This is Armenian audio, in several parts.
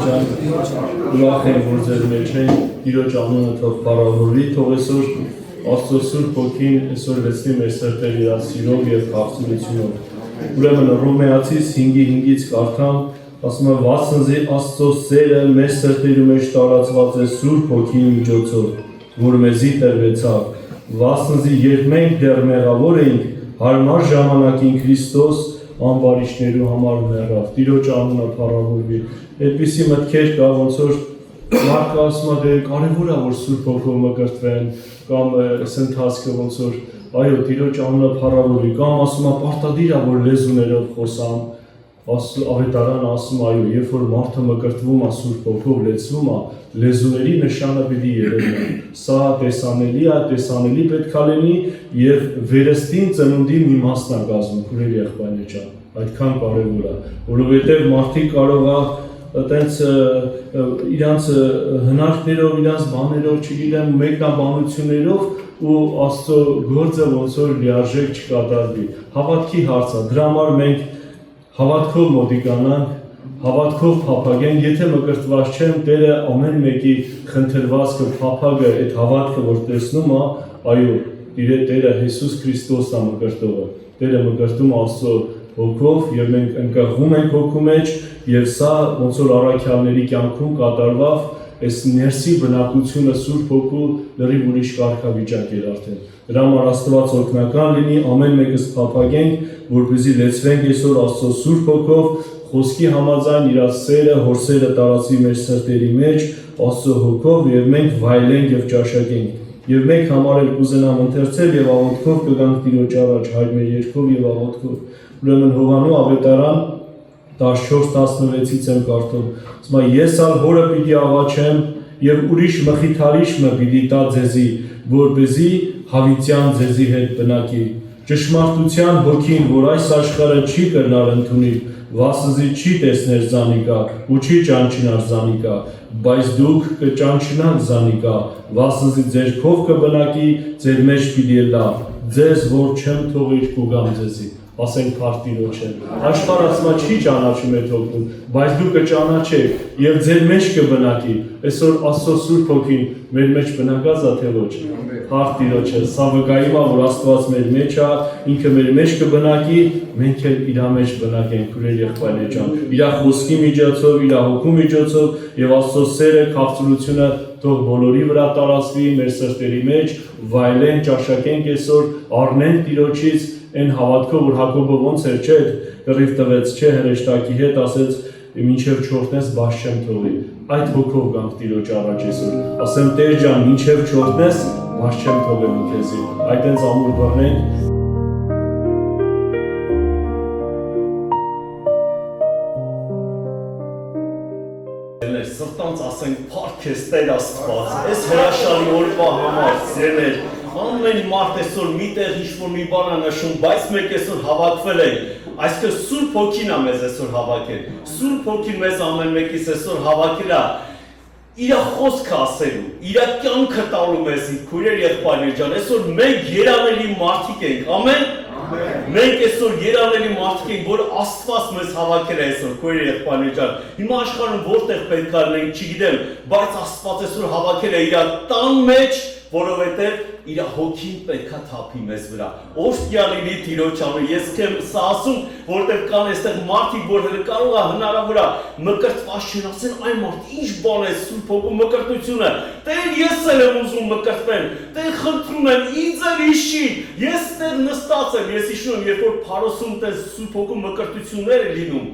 ջան, ուրախ եմ, որ ձեր մեջ են, Տիրոջ անունը թող փառավորվի, թող այսօր Աստծո Սուրբ Հոգին այսօր լցնի մեր սրտերը իր սիրով եւ քաղցրությունով։ Ուրեմն Հռոմեացիս 5:5-ից կարդամ, ասում է վասնզի Աստծո սերը մեր սրտերի մեջ տարածված է Սուրբ Հոգիի միջոցով, որ մեզի տրվեցավ, վասնզի երբ մենք դեռ մեղավոր էինք, հարմար ժամանակին Քրիստոս ամբարիշտներու համար մեռավ։ Տիրոջ անունը փառավորվի։ Այդպիսի մտքեր կա, ոնց որ մարդը ասում է, կարևոր է որ Սուրբ Հոգով մկրտվեն, կամ այս ընթացքը ոնց որ այո, Տիրոջ անունը փառավորվի, կամ ասում է պարտադիր է որ լեզուներով խոսամ, Ավետարանը ասում է, այո, երբ որ մարդը մկրտվում է Սուրբ Հոգով լեցվում է, լեզուների նշանը պիտի երևի։ Սա տեսանելի է, տեսանելի պետք է լինի եւ վերստին ծնունդի մի մասն է կազմում, քուրեր եղբայրներ ջան, այդքան կարևոր է, որովհետեւ մարդիկ կարող է այտենց իրանց հնարքներով, իրանց բաներով, չգիտեմ, մեկնաբանություններով ու Աստծո գործը ոնց որ լիարժեք չկատարվի։ Հավատքի հարց է, դրա համար մենք հավատքով մոտիկանանք, հավատքով փափագենք, եթե մկրտված չեմ, Տերը ամեն մեկի խնդրվածքը, փափագը, այդ հավատքը, որ տեսնում է, այո, Տերը Հիսուս Քրիստոսն է մկրտողը, Տերը մկրտում է Աստծո Հոգով եւ մենք ընկղվում ենք Հոգու մեջ եւ սա ոնց որ առաքյալների կյանքում կատարվավ այս ներսի բնակությունը Սուրբ Հոգու լրիվ ուրիշ կարգավիճակ էր արդեն։ Դրա համար Աստված օգնական լինի, ամեն մեկս փափագենք, որպեսզի լեցվենք այսօր Աստծո Սուրբ Հոգով, խոսքի համաձայն իր սերը, հորսերը տարածի մեր սրտերի մեջ, Աստծո Հոգով եւ մենք վայելենք եւ ճաշակենք։ Եվ մենք համարել կուզենամ ընթերցել եւ աղոթքով կգանք Տիրոջ առաջ հայր մեր երգով եւ աղոթքով։ Ուրեմն Հովանու ավետարան 14:16-ից եմ կարդում։ Ասում է ես ալ հորը պիտի աղաչեմ եւ ուրիշ մխիթարիչ մը պիտի տա ձեզի, որպեսզի հավիտյան ձեզի հետ բնակի։ Ճշմարտության հոգին, որ այս աշխարհը չի կրնար ընդունի, վասնզի չի տեսներ զանիկա ու չի ճանչնար զանիկա, բայց դուք կճանչնաք զանիկա, վասնզի ձեր քով կբնակի, ձեր մեջ պիտի լա, ձեզ որ չեմ թողիր կուգամ ձեզի։ Ասենք փառք Տիրոջը։ Աշխարհը ասում է չի ճանաչում այդ հոգուն, բայց դու կճանաչեք եւ ձեր մեջ կբնակի։ Այսօր Աստծո Սուրբ Հոգին մեր մեջ բնակած է թե ոչ։ Փառք Տիրոջը։ Սա վկայում է, որ Աստված մեր մեջ է, ինքը մեր մեջ կբնակի, մենք էլ իր մեջ բնակենք, քուրեր եղբայրներ ջան։ Իր խոսքի միջոցով, իր հոգու միջոցով եւ Աստծո սերը, քաղցրությունը թող բոլորի վրա տարածվի մեր սրտերի մեջ, վայելենք, ճաշակենք այսօր, առնենք Տիրոջից այն հավատքով, որ Հակոբը ոնց էր, չէ, կռիվ տվեց, չէ, հրեշտակի հետ ասեց, մինչև չորտնես բաց չեմ թողի։ Այդ հոգով գանք Տիրոջ առաջ այսօր։ Ասեմ Տեր ջան, մինչև չորտնես բաց չեմ թողեմ քեզի։ Այդ այնց ամուր բռնենք։ Սրտանց ասենք փառք քեզ Տեր Աստված, այս հրաշալի օրվա համար, սիրելիներ, ամեն մարդ այսօր միտեղ ինչ-որ մի բան է նշում, բայց մենք այսօր հավաքվել ենք, այսինքն Սուրբ Հոգին է մեզ այսօր հավաքել, Սուրբ Հոգին մեզ ամեն մեկիս այսօր հավաքել է իր խոսքը ասելու, իր կյանքը տալու մեզ, քույրեր եղբայրներ ջան, այսօր մենք երանելի մարդիկ ենք, ամեն։ Մենք այսօր երանելի մարդիկ ենք, որ Աստված մեզ հավաքել է այսօր, քույրեր եղբայրներ ջան։ Հիմա աշխարհում որտեղ պետք է լինենք, չգիտեմ, բայց Աստված այսօր հավաքել է իր տան մեջ, որովհետև իր հոգին պետքա թափի մեզ վրա։ Ովքեր լինի Տիրոջ անունը, ես քեմ սա ասում, որտեղ կան այստեղ մարդիկ, որ կարող է հնարավոր է մկրտված չեն, ասեն այ մարդ, ինչ բան է Սուրբ Հոգու մկրտությունը։ Տեր ես էլ եմ ուզում մկրտվեմ, Տեր խնդրում եմ, ինձ էլ հիշի։ Ես Տեր նստած եմ, ես հիշում եմ, երբ որ Փարոսում տես Սուրբ Հոգու մկրտություններ է լինում,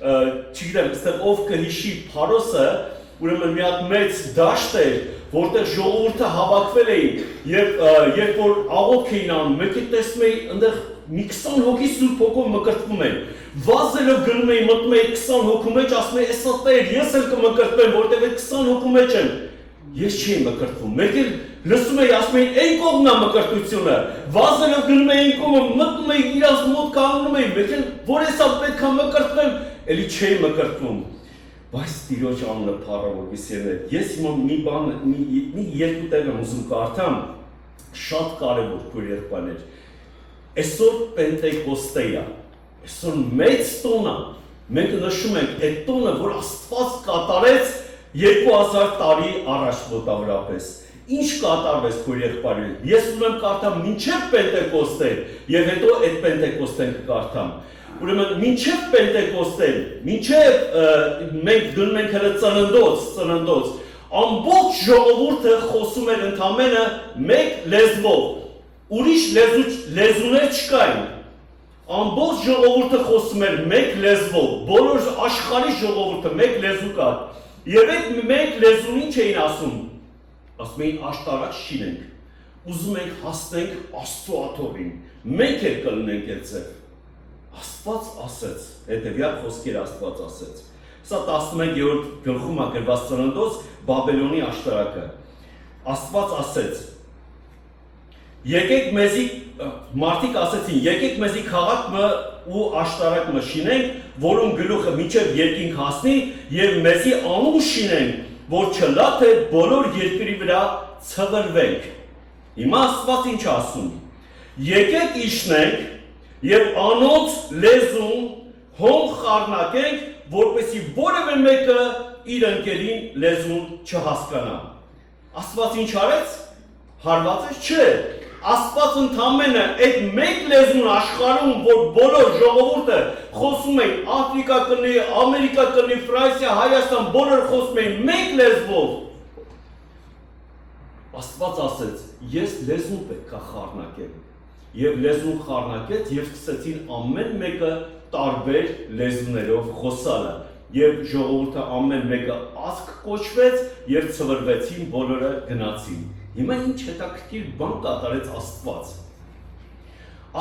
չգիտեմ, այստեղ ով կհիշի Փարոսը, ուրեմն մի հատ մեծ դաշտ էր, որտեղ ժողովուրդը հավաքվել էին եւ երբ որ աղոթք էին անում, մեկը տեսնում էի այնտեղ մի 20 հոգի Սուրբ Հոգով մկրտվում են։ Վազելով գնում էի, մտնում էի 20 հոգու մեջ, ասում էի, «Էսա Տեր, ես էլ կմկրտվեմ, որտեղ այդ 20 հոգու մեջ եմ»։ Ես չէի մկրտվում։ Մեկ էլ լսում էի, ասում էի, «Այն կողմն է մկրտությունը»։ Վազելով գնում էի այն կողմը, մտնում էի իրաց մոտ կանգնում էի, մեկ էլ որ էսա պետք է մկրտվեմ, էլի չէի մկրտվում։ Բայց Տիրոջ անունը փառավորվի սիրելիներ։ Ես հիմա մի բան, մի երկու տեղ եմ ուզում կարդամ, շատ կարևոր քույր եղբայրներ։ Այսօր Պենտեկոստե է, այսօր մեծ տոն է, Մենք նշում ենք այդ տոնը, որ Աստված կատարեց 2000 տարի առաջ մոտավորապես։ Ինչ կատարվեց քո եղբայրին։ Ես ուզում եմ կարդամ մինչև Պենտեկոստել եւ հետո այդ Պենտեկոստեն կկարդամ։ Ուրեմն մինչև Պենտեկոստել, մինչև մենք գնում ենք հենց ծննդոց, ամբողջ ժողովուրդը խոսում էր ընդամենը մեկ լեզվով։ Ուրիշ լեզուներ չկային։ Ամբողջ ժողովուրդը խոսում էր մեկ լեզվով, բոլոր աշխարհի ժողովուրդը մեկ լեզու կար։ Եվ այդ մեկ լեզուն ինչ էին ասում։ Ասում էին աշտարակ շինենք, ուզում ենք հասնենք Աստծո աթոռին, մենք էլ կլինենք այդ ձև։ Աստված ասեց, հետևյալ խոսքեր Աստված ասեց։ Սա 11-րդ գլխում է գրված Ծննդոց Բաբելոնի աշտարակը։ Աստված ասեց. Եկեք մեզի մարդիկ ասեցին, եկեք մեզի քաղաք ու աշտարակ շինենք, որում գլուխը մինչև երկինք հասնի եւ մեզի անուն շինենք, որ չլա թե բոլոր երկրի վրա ցվրվենք։ Հիմա Աստված ինչ ասում։ Եկեք իջնենք եւ անոնց լեզուն հոն խառնակենք, որպեսզի որևէ մեկը իր ընկերին լեզուն չհասկանա։ Աստված ինչ արեց։ Հարվածը չէ։ Աստված ընդամենը այդ մեկ լեզուն աշխարհում, որ բոլոր ժողովուրդը խոսում են, Աֆրիկա կլինի, Ամերիկա կլինի, Ֆրանսիա, Հայաստան, բոլորը խոսում են մեկ լեզվով։ Աստված ասեց, ես լեզուն պետք է խառնակեմ։ Եվ լեզուն խառնակեց եւ սկսեցին ամեն մեկը տարբեր լեզուներով խոսալը։ Եվ ժողովուրդը ամեն մեկը ազգ կոչվեց եւ ցվրվեցին, բոլորը գնացին։ Հիմա ինչ հետաքրքիր բան կատարեց Աստված։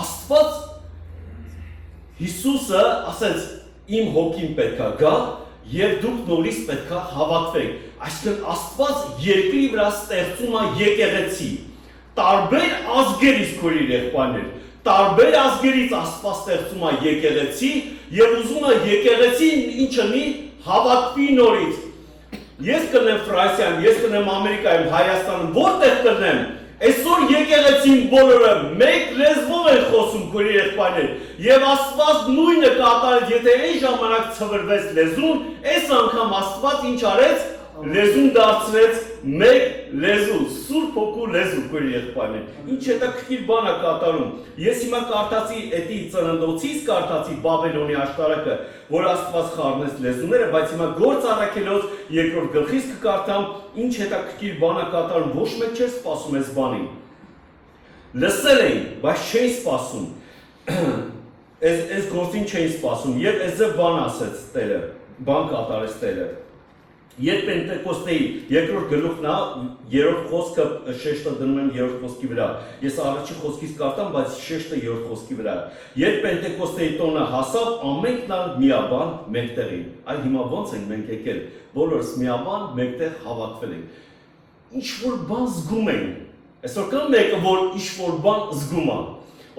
Աստված Հիսուսը ասեց իմ հոգին պետքա գա եւ դուք նորից պետքա հավատվեք։ Այսինքն Աստված երկրի վրա ստեղծում է եկեղեցի։ Տարբեր ազգերից քույրեր եղբայրներ, տարբեր ազգերից Աստված ստեղծում է եկեղեցի եւ ուզում է եկեղեցին ինչ ունի հավատվի նորից։ Ես կնեմ Ֆրանսիայում, ես կնեմ Ամերիկայում, Հայաստանում, որտեղ կնեմ, այսօր եկեղեցին բոլորը մեկ լեզվով են խոսում քույրեր եղբայրներ, եւ Աստված նույնը կատարեց, եթե այն ժամանակ ցվրվեց լեզուն, այս անգամ Աստված ինչ արեց, լեզուն դարձրեց մեկ լեզու, Սուրբ Հոգու լեզու քույրեր եղբայրներ։ Ինչ հետաքրքիր բան է կատարում։ Ես հիմա կարդացի էդի Ծննդոցից կարդացի Բաբելոնի աշտարակը, որ Աստված խառնեց լեզուները, բայց հիմա Գործ Առաքելոց 2-րդ գլխից կկարդամ, ինչ հետաքրքիր բան է կատարում, ոչ մեկ չէր սպասում այս բանին։ Լսել էին, բայց չէին սպասում։ Այս գործին չէին սպասում, եւ այս ձև բան ասեց Տերը, բան կատարեց Տերը։ Երբ Պենտեկոստեի երկրորդ գլուխն է, երրորդ խոսքը շեշտը դնում եմ երրորդ խոսքի վրա։ Ես առաջի խոսքից կարդամ, բայց շեշտը երրորդ խոսքի վրա է։ Երբ Պենտեկոստեի տոնը հասավ, ամենքն ալ միաբան մեկտեղ էին։ Այ հիմա ո՞նց ենք մենք եկել։ Բոլորս միաբան մեկտեղ հավատվել ենք։ Ինչ որ բան զգում են։ Այսօր կա մեկը, որ ինչ որ բան զգում է։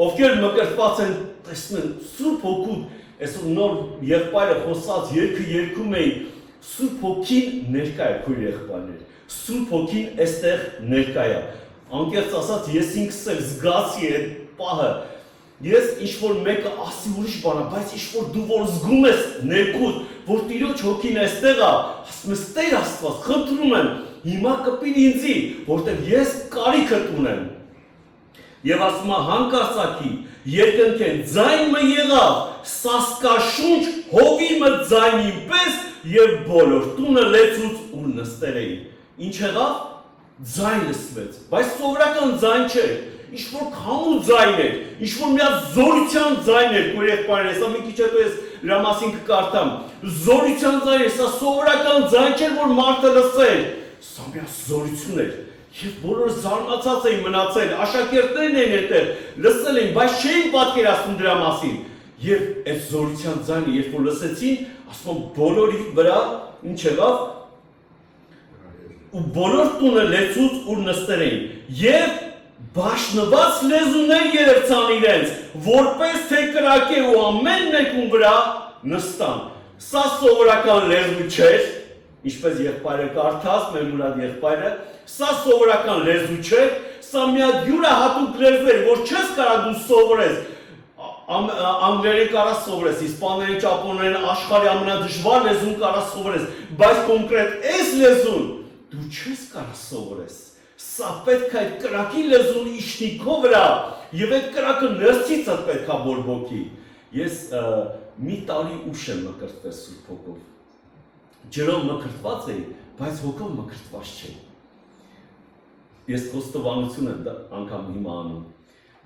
Ովքեր մկրտված են, տեսնում են Սուրբ Հոգու, այսօր նոր եղբայրը խոսած երգը երգում էին։ Սուրբ Հոգին ներկա է քույր եղբայրներ։ Սուրբ Հոգին այստեղ ներկա է։ Անկեղծ ասած, ես ինքս էլ զգացի այդ պահը։ Ես ինչ-որ մեկը ասի ուրիշ բան է, բայց ինչ-որ դու որ զգում ես ներքուդ, որ Տիրոջ Հոգին այստեղ է, ասում ես Տեր Աստված, խնդրում եմ, հիմա կպին ինձի, որտեղ ես կարիքդ ունեմ։ Եվ ասում է հանկարծակի, երկնքեն ձայնը եղավ, սասկաշունչ հովիմը ձայնին պես եւ բոլոր տունը լեցուց ու նստել էին։ Ինչ եղավ։ Ձայն լսվեց, բայց սովորական ձայն չէր, ինչ-որ քամու ձայն էր, ինչ-որ մի հատ զորության ձայն էր, քույր եղբայրներ, սա մի քիչ հետո ես դրա մասին կկարդամ։ Զորության ձայն էր, սա սովորական ձայն չէր, որ մարդը լսեր, սա մի հատ զորություն էր։ Եվ բոլորը զարմացած էին մնացել, աշակերտներն էին այդտեղ, լսել էին, բայց չէին պատկերացնում դրա մասին։ Եվ այդ զորության ձայնը, երբ որ լսեցին, ասում բոլորի վրա ինչ եղավ, ու բոլոր տունը լեցուց ու նստել էին։ Եվ բաշնված լեզուներ երևցան իրենց, որպես թե կրակե ու ամեն մեկուն վրա նստան։ Սա սովորական լեզու չէր, ինչպես եղբայրը կարդաց, մեր Մուրադ եղբայրը, սա սովորական լեզու չէր, սա մի հատ յուրահատուկ լեզու էր, որ չես կարա դու սովորես։ անգլերեն կարաս սովորես, իսպաներեն, ճապոներեն, աշխարհի ամենադժվար լեզուն կարաս սովորես, բայց կոնկրետ այս լեզուն դու չես կարաս սովորես։ Սա պետք է այդ կրակի լեզուն իշխնիկո վրա եւ այդ կրակը ներսից պետք է բորբոքի։ Ես մի տարի ուշ եմ մկրտվել Սուրբ Հոգով։ Ջրով մկրտված էի, բայց հոգով մկրտված չէի։ Ես խոստովանություն եմ անգամ հիմա անում։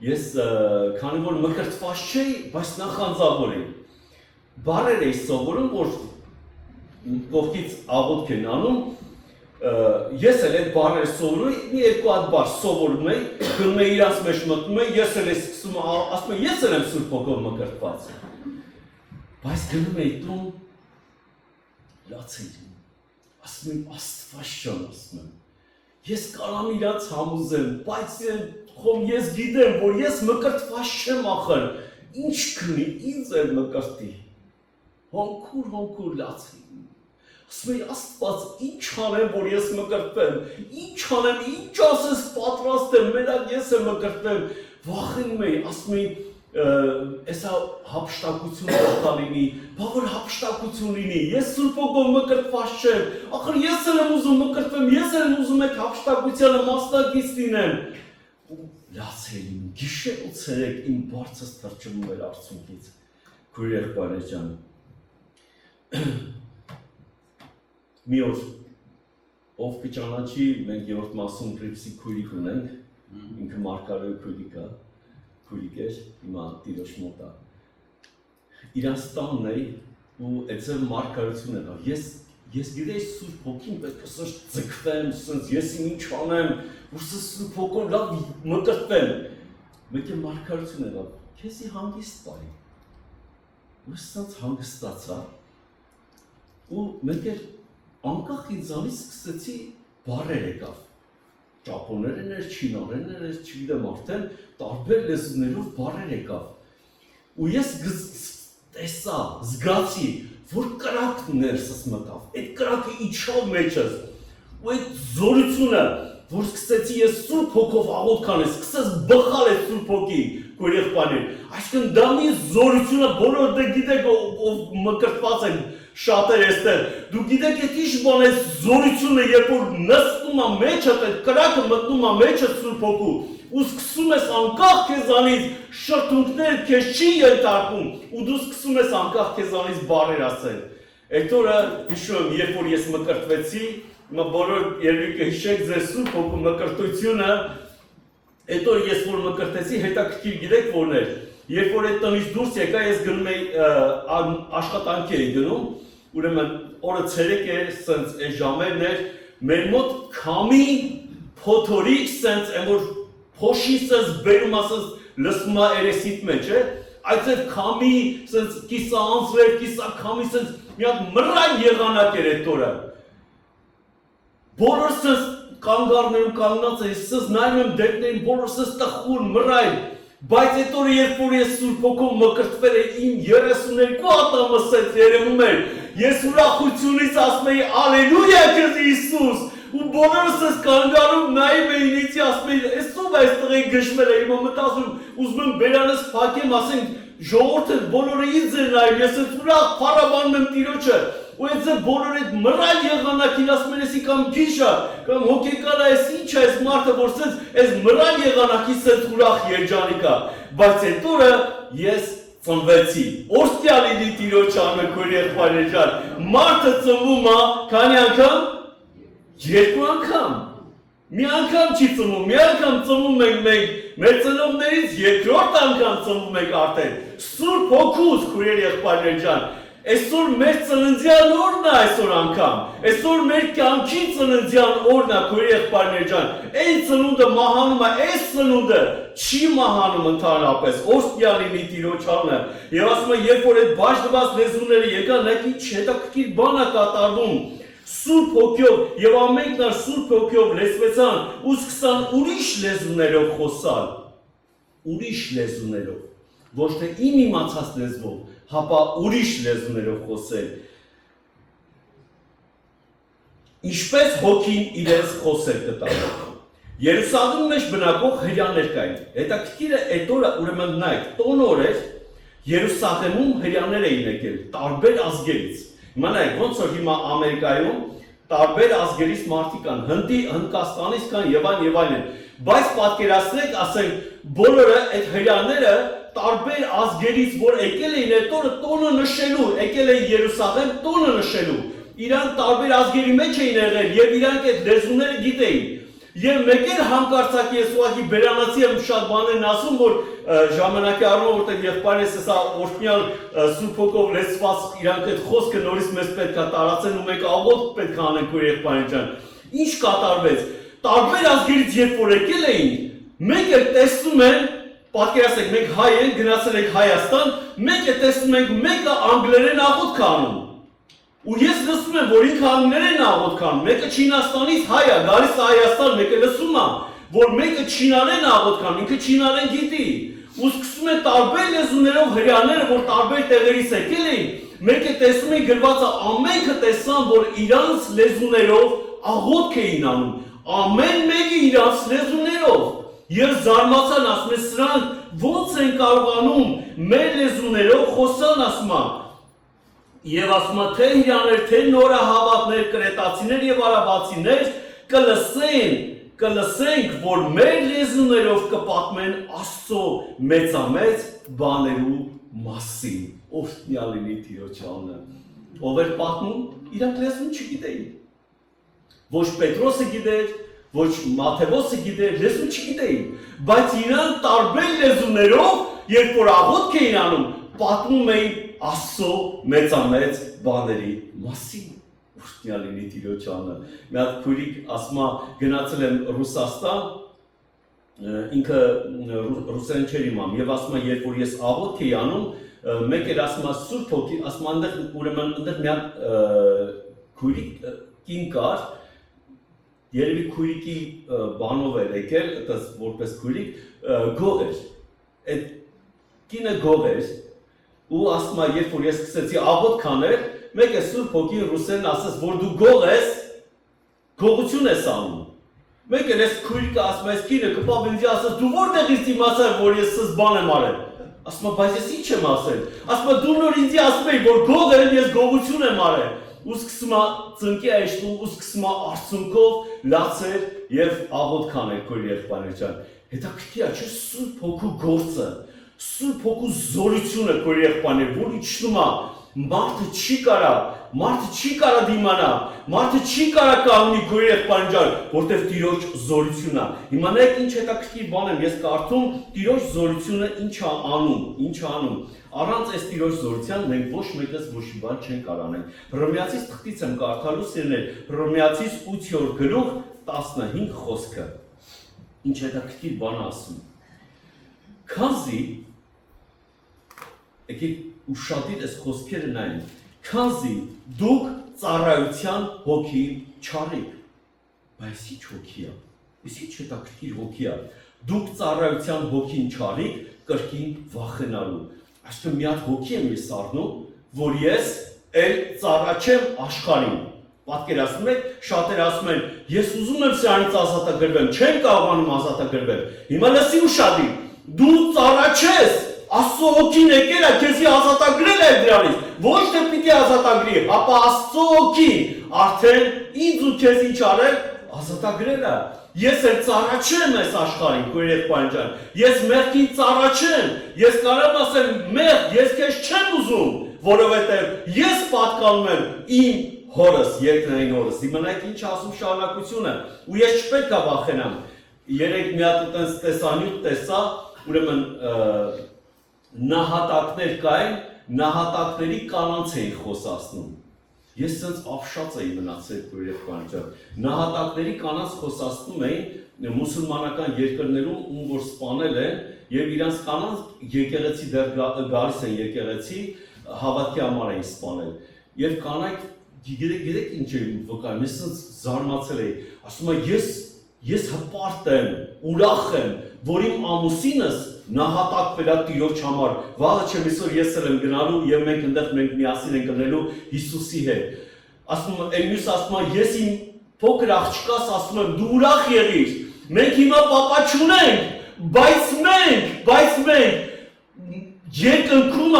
Ես քանի որ մկրտված չէի, բայց նախանձավոր էի։ Բառեր էի սովորում, որ կողքից աղոթք են անում, ես էլ այդ բառերը սովորում էի, մի երկու հատ բառ սովորում էի, գնում էի իրանց մեջ մտնում էի, ես էլ սկսում ասում եմ, ես էլ եմ Սուրբ Հոգով մկրտված։ Բայց գնում էի տուն, լաց էի, ասում եմ, Աստված ջան, ասում եմ, ես կարամ իրանց համոզեմ, բայց ես գիտեմ, որ ես մկրտված չեմ ախր, ինչ կնի, ինձ էլ մկրտի, հոնքուր լաց էի, ասում էի, Աստված, ինչ անեմ, որ ես մկրտվեմ, ինչ անեմ, ինչ ասես պատրաստ եմ, մենակ ես եմ մկրտվեմ, վախենում էի, ասում էի, Էսա հապշտակություն պետք է լինի, բա որ հապշտակություն լինի, ես Սուրբ Հոգով մկրտված չեմ, ախր ես էլ եմ ուզում մկրտվեմ, ես էլ եմ ուզում այդ հապշտակությանը մասնակից լինեմ։ Լացել իմ, գիշեր ու ցերեկ իմ բարձր թրջվում էր արցունքից, քույր եղբայրներ ջան։ Մի օր ով կճանաչի, մենք երրորդ մասում Գրիպսի քույրիկ ունենք, ինքը Մարգարոյի քույրիկ է։ Քույրիկ էր, հիմա տիրոջ մոտ է։ Իրանց տանն էի ու այդպես մարգարություն եղավ։ Ես գիտեի Սուրբ Հոգին պետք է սրճ ձգվեմ, սենց ես ինչ անեմ, որ Սուրբ Հոգով լավ մկրտվեմ։ Մեկ է մարգարություն եղավ, քեզի հանգիստ բարի։ Ու սենց հանգստացա։ Ու մեկ է անկախ ինձանից սկսեցի բառեր եկավ։ Ճապոներեն էր, չինարեն էր, չգիտեմ արդեն, տարբեր լեզուներով բառեր եկավ։ Ու ես տեսա, զգացի, որ կրակն ներսս մտավ, այդ կրակը իջավ մեջս, ու այդ զորությունը, որ սկսեցի ես Սուրբ Հոգով աղոթք անել, սկսեց բխալ այդ Սուրբ Հոգի, քույր եղբայրներ, այսինքն դա մի զորությունը, բոլորը դե գիտեք, ով մկրտված են շատեր էստեղ, դու գիտեք այդ ինչ բան է զորությունը, երբ որ նստում է մեջդ, այդ կրակը մտնում է մեջդ Սուրբ Հոգու, ու սկսում ես անկախ քեզանից շրթունքներ քեզ չի ենթարկում, ու դու սկսում ես անկախ քեզանից բառեր ասել։ Այդ օրը հիշում եմ, երբ որ ես մկրտվեցի, հիմա բոլոր երևի կհիշեք ձեր Սուրբ Հոգու մկրտությունը, այդ օրը ես որ մկրտեցի, հետաքրքիր գիտեք որն էր, երբ որ այդ տնից դուրս եկա, ես գնում էի աշխատանքի էի գնում, ուրեմն օրը ցերեկ էր, սենց այս ժամերն էր, մեր մոտ քամի փոթորիկ սենց այն որ փոշի սենց բերում ասես լսում է երեսիդ մեջ է, այդ այդ քամի սենց կիսա անձրև, կիսա քամի սենց մի հատ մռայլ եղանակ էր այդ օրը։ Բոլոր սենց կանգառներում կանգնած էի, սենց նայում եմ դեպքներին, բոլոր սենց տխուր, մռայլ, բայց այդ օրը երբ որ ես Սուրբ Հոգով մկրտվել էի, իմ 32 ատամը սենց երևում էր, ես ուրախությունից ասում էի ալելույա քեզ Հիսուս, ու բոլորս ես կանգառում նայում էին ինձ ասում էի, «Էս ով է այս տղեն գժվել է», հիմա մտածում, ուզում եմ բերանս փակեմ, ասենք ժողովուրդը բոլորը ինձ են նայում, ես ես ուրախ փառաբանում եմ Տիրոջը, ու այդ բոլոր այդ մռայլ եղանակին ասում են էսի կամ գիշա, կամ հոգեկան է, էս ինչ է այս մարդը, որ սենց այս մռայլ եղանակի սենց ուրախ երջանիկ է, բայց այդ օրը ես ծնվեցի, օրհնյալ լինի Տիրոջ անունը քույր եղբայրներ ջան, մարդը ծնվում է քանի անգամ? Երկու անգամ, մի անգամ չի ծնվում, մի անգամ ծնվում ենք մենք, մեր ծնողներից երկրորդ անգամ ծնվում ենք արդեն, Սուրբ Հոգուց քույր եղբայրներ ջան, այսօր մեր ծննդյան օրն է այսօր անգամ, այսօր մեր կյանքի ծննդյան օրն է քույր եղբայրներ ջան, այն ծնունդը մահանում է, այս ծնունդը չի մահանում ընդհանրապես, օրհնյալ լինի Տիրոջ անունը, եւ ասում է, երբ որ այդ բաժնված լեզուները եկան, նա ինչ հետաքրքիր բան է կատարվում, Սուրբ Հոգով եւ ամենքն Սուրբ Հոգով լեզվեցան ու սկսան ուրիշ լեզուներով խոսալ, ուրիշ լեզուներով, ոչ թե իմ իմացած լեզվով, հապա ուրիշ լեզուներով խոսել։ Ինչպես Հոգին իրենց խոսել կտա։ Երուսաղեմի մեջ բնակող հрьяաներ կային։ Հետաքրքիրը այդ օրը ուրեմն նայեք, տոն օր էր, Երուսաղեմում հрյաներ էին եկել, տարբեր ազգերից։ Հիմա նայեք, ոնց որ հիմա Ամերիկայում տարբեր ազգերից մարդիկ կան, Հնդկաստանից կան եւ այլն։ Բայց պատկերացրեք, ասենք, բոլորը այդ հрյաները տարբեր ազգերից, որ եկել էին այդ օրը տոնը նշելու, եկել էին Երուսաղեմ տոնը նշելու։ Իրանք տարբեր ազգերի մեջ էին եղել եւ իրանք այդ լեզուները գիտեին։ Եվ մեկ էլ հանկարծակի ես ուղղակի բերանացի եմ շատ բաներն ասում, որ ժամանակի առումով որտեղ եղբայրս հեսա օրհնյալ Սուրբ Հոգով լեցված իրանք այդ խոսքը նորից մեզ պետք է տարածեն ու մեկ աղոթք պետք է անենք քո եղբայրին ջան։ Ինչ կատարվեց։ Տարբեր ազգերից երբ որ եկել էին, մեկ էլ տեսնում են, պատկերացրեք, մենք հայ ենք, գնացել ենք Հայաստան, մեկ էլ տեսնում ենք մեկը անգլերեն աղոթք անում։ Ու ես լսում եմ, որ ինքը անգլերեն աղոթք անում, մեկը Չինաստանից հայ է, գալիս է Հայաստան, մեկը լսում է, որ մեկը չինարեն աղոթք անում, ինքը չինարեն գիտի։ Ու սկսում են տարբեր լեզուներով հрյաները, որ տարբեր տեղերից եկել էին, մեկը տեսնում են գրված է, ամենքը տեսան, որ իրանց լեզուներով աղոթք էին անում, ամեն մեկը իրանց լեզուներով։ Եվ զարմացան, ասում են, սրանք ոնց են կարողանում մեր լեզուներով խոսան, ասում է։ Եվ ասում է, թե հрյաներ, թե նորահավատներ, կրետացիներ եւ արաբացիներ կլսենք, որ մեր լեզուներով կպատմեն Աստծո մեծամեծ բաներու մասին։ Օրհնյալ լինի Տիրոջ անունը։ Ով էր պատմում, իրանք լեզուն չգիտեին։ Ոչ Պետրոսը գիտեր, ոչ Մաթեոսը գիտեր, լեզուն չգիտեին, բայց իրանք տարբեր լեզուներով, երբ որ աղոթք էին անում, պատմում էին Աստծո մեծամեծ բաների մասին։ Օրհնյալ լինի Տիրոջ անունը։ Մի հատ քույրիկ ասում է, գնացել եմ Ռուսաստան, ինքը ռուսերեն չէր իմամ, եւ ասում է, երբ որ ես աղոթք էի անում, մեկ էր ասում է Սուրբ Հոգի, ասում է, այնտեղ ուրեմն այնտեղ մի հատ քույրիկ կին կար, երևի քույրիկի բանով էր եկել, այդպես որպես քույրիկ, գող էր։ Այդ կինը գող էր։ Ու ասում է, երբ որ ես սկսեցի աղոթք անել, մեկ է Սուրբ Հոգին ռուսերեն ասաց, որ դու գող ես, գողություն ես անում։ Մեկ էլ ես քույրիկը ասում ես կինը կպավ ինձ ասաց, դու որտեղից իմացար, որ ես սս բան եմ արել։ Ասում է, բայց ես ինչ եմ ասել։ Ասում է, դու նոր ինձ ասում ես, որ գող եմ, ես գողություն եմ արել։ Ու սկսում է ծնկի այշտում, ու սկսում է արցունքով լացել եւ աղոթք անել քույր եղբայրը ջան։ Հետաքրքիր է, չէ՞ Սուրբ Հոգու գործը։ Սուրբ Հոգու զորությունը քույր եղբայրներ, որ իջնում է, մարդը չի կարա դիմանա, մարդը չի կարա կանգնի քույր եղբայրն ջան, որտեղ Տիրոջ զորությունն է։ Հիմա նայեք ինչ հետաքրքիր բան եմ ես կարդում, Տիրոջ զորությունը ինչ է անում։ Առանց այս Տիրոջ զորության մենք ոչ մեկս ոչ մի բան չենք կարող անել։ Հռոմեացիս թղթից եմ կարդալու սիրներ, Հռոմեացիս 8-րդ գլուխ 15 խոսքը։ Ինչ հետաքրքիր բան ասում։ Քանզի եկեք ուշադիր այս խոսքերը նայեն, քանզի դուք ծառայության հոգի չարիք, բայց ինչ հոգի է, ինչ հետաքրքիր հոգի է, դուք ծառայության հոգին չարիք, կրկին վախենալու, այսինքն մի հատ հոգի եմ ես առնում, որ ես էլ ծառայեմ աշխարհին, պատկերացնում եք, շատերը ասում են, ես ուզում եմ սրանից ազատագրվեմ, չեմ կարողանում ազատագրվել, հիմա լսի ուշադիր, դու ծառայես Աստծո հոգին եկել է, քեզի ազատագրել է դրանից, ոչ թե պիտի ազատագրի, ապա Աստծո հոգին արդեն ինձ ու քեզ ինչ արել, ազատագրել է։ Ես էլ ծառայեմ այս աշխարհին, քույր եղբայր ջան, ես մեղքին ծառայեմ, ես կարող եմ ասել մեղք, ես քեզ չեմ ուզում, որովհետև ես պատկանում եմ իմ հորս, երկրային հորս, իմանայք ինչ ասում շարունակությունը, ու ես չպետք է վախենամ։ Երեք մի հատ այդպես տեսանյութ տեսա, ուրեմն նահատակներ կային, նահատակների կանանց էին խոսացնում։ Ես սենց ապշած էի մնացել քույր եղբայր ջան։ Նահատակների կանանց խոսացնում էին մուսուլմանական երկրներում, ում որ սպանել են, եւ իրանց կանանց եկեղեցի դեռ գալիս են եկեղեցի, հավատքի համար էին սպանել։ Եվ կանայք գիտեք ինչ էին վկայում, ես սենց զարմացել էի, ասում եմ ես հպարտ եմ, ուրախ եմ, որ իմ ամուսինս նահատակվել է Տիրոջ համար, վաղը չեմ այսօր ես էլ եմ գնալու եւ մենք այնտեղ միասին ենք գնալու Հիսուսի հետ։ Ասում եմ, մյուս ասում եմ, ես իմ փոքր աղջկաս ասում եմ, դու ուրախ եղիր։ Մենք հիմա պապա չունենք, բայց մենք երկնքում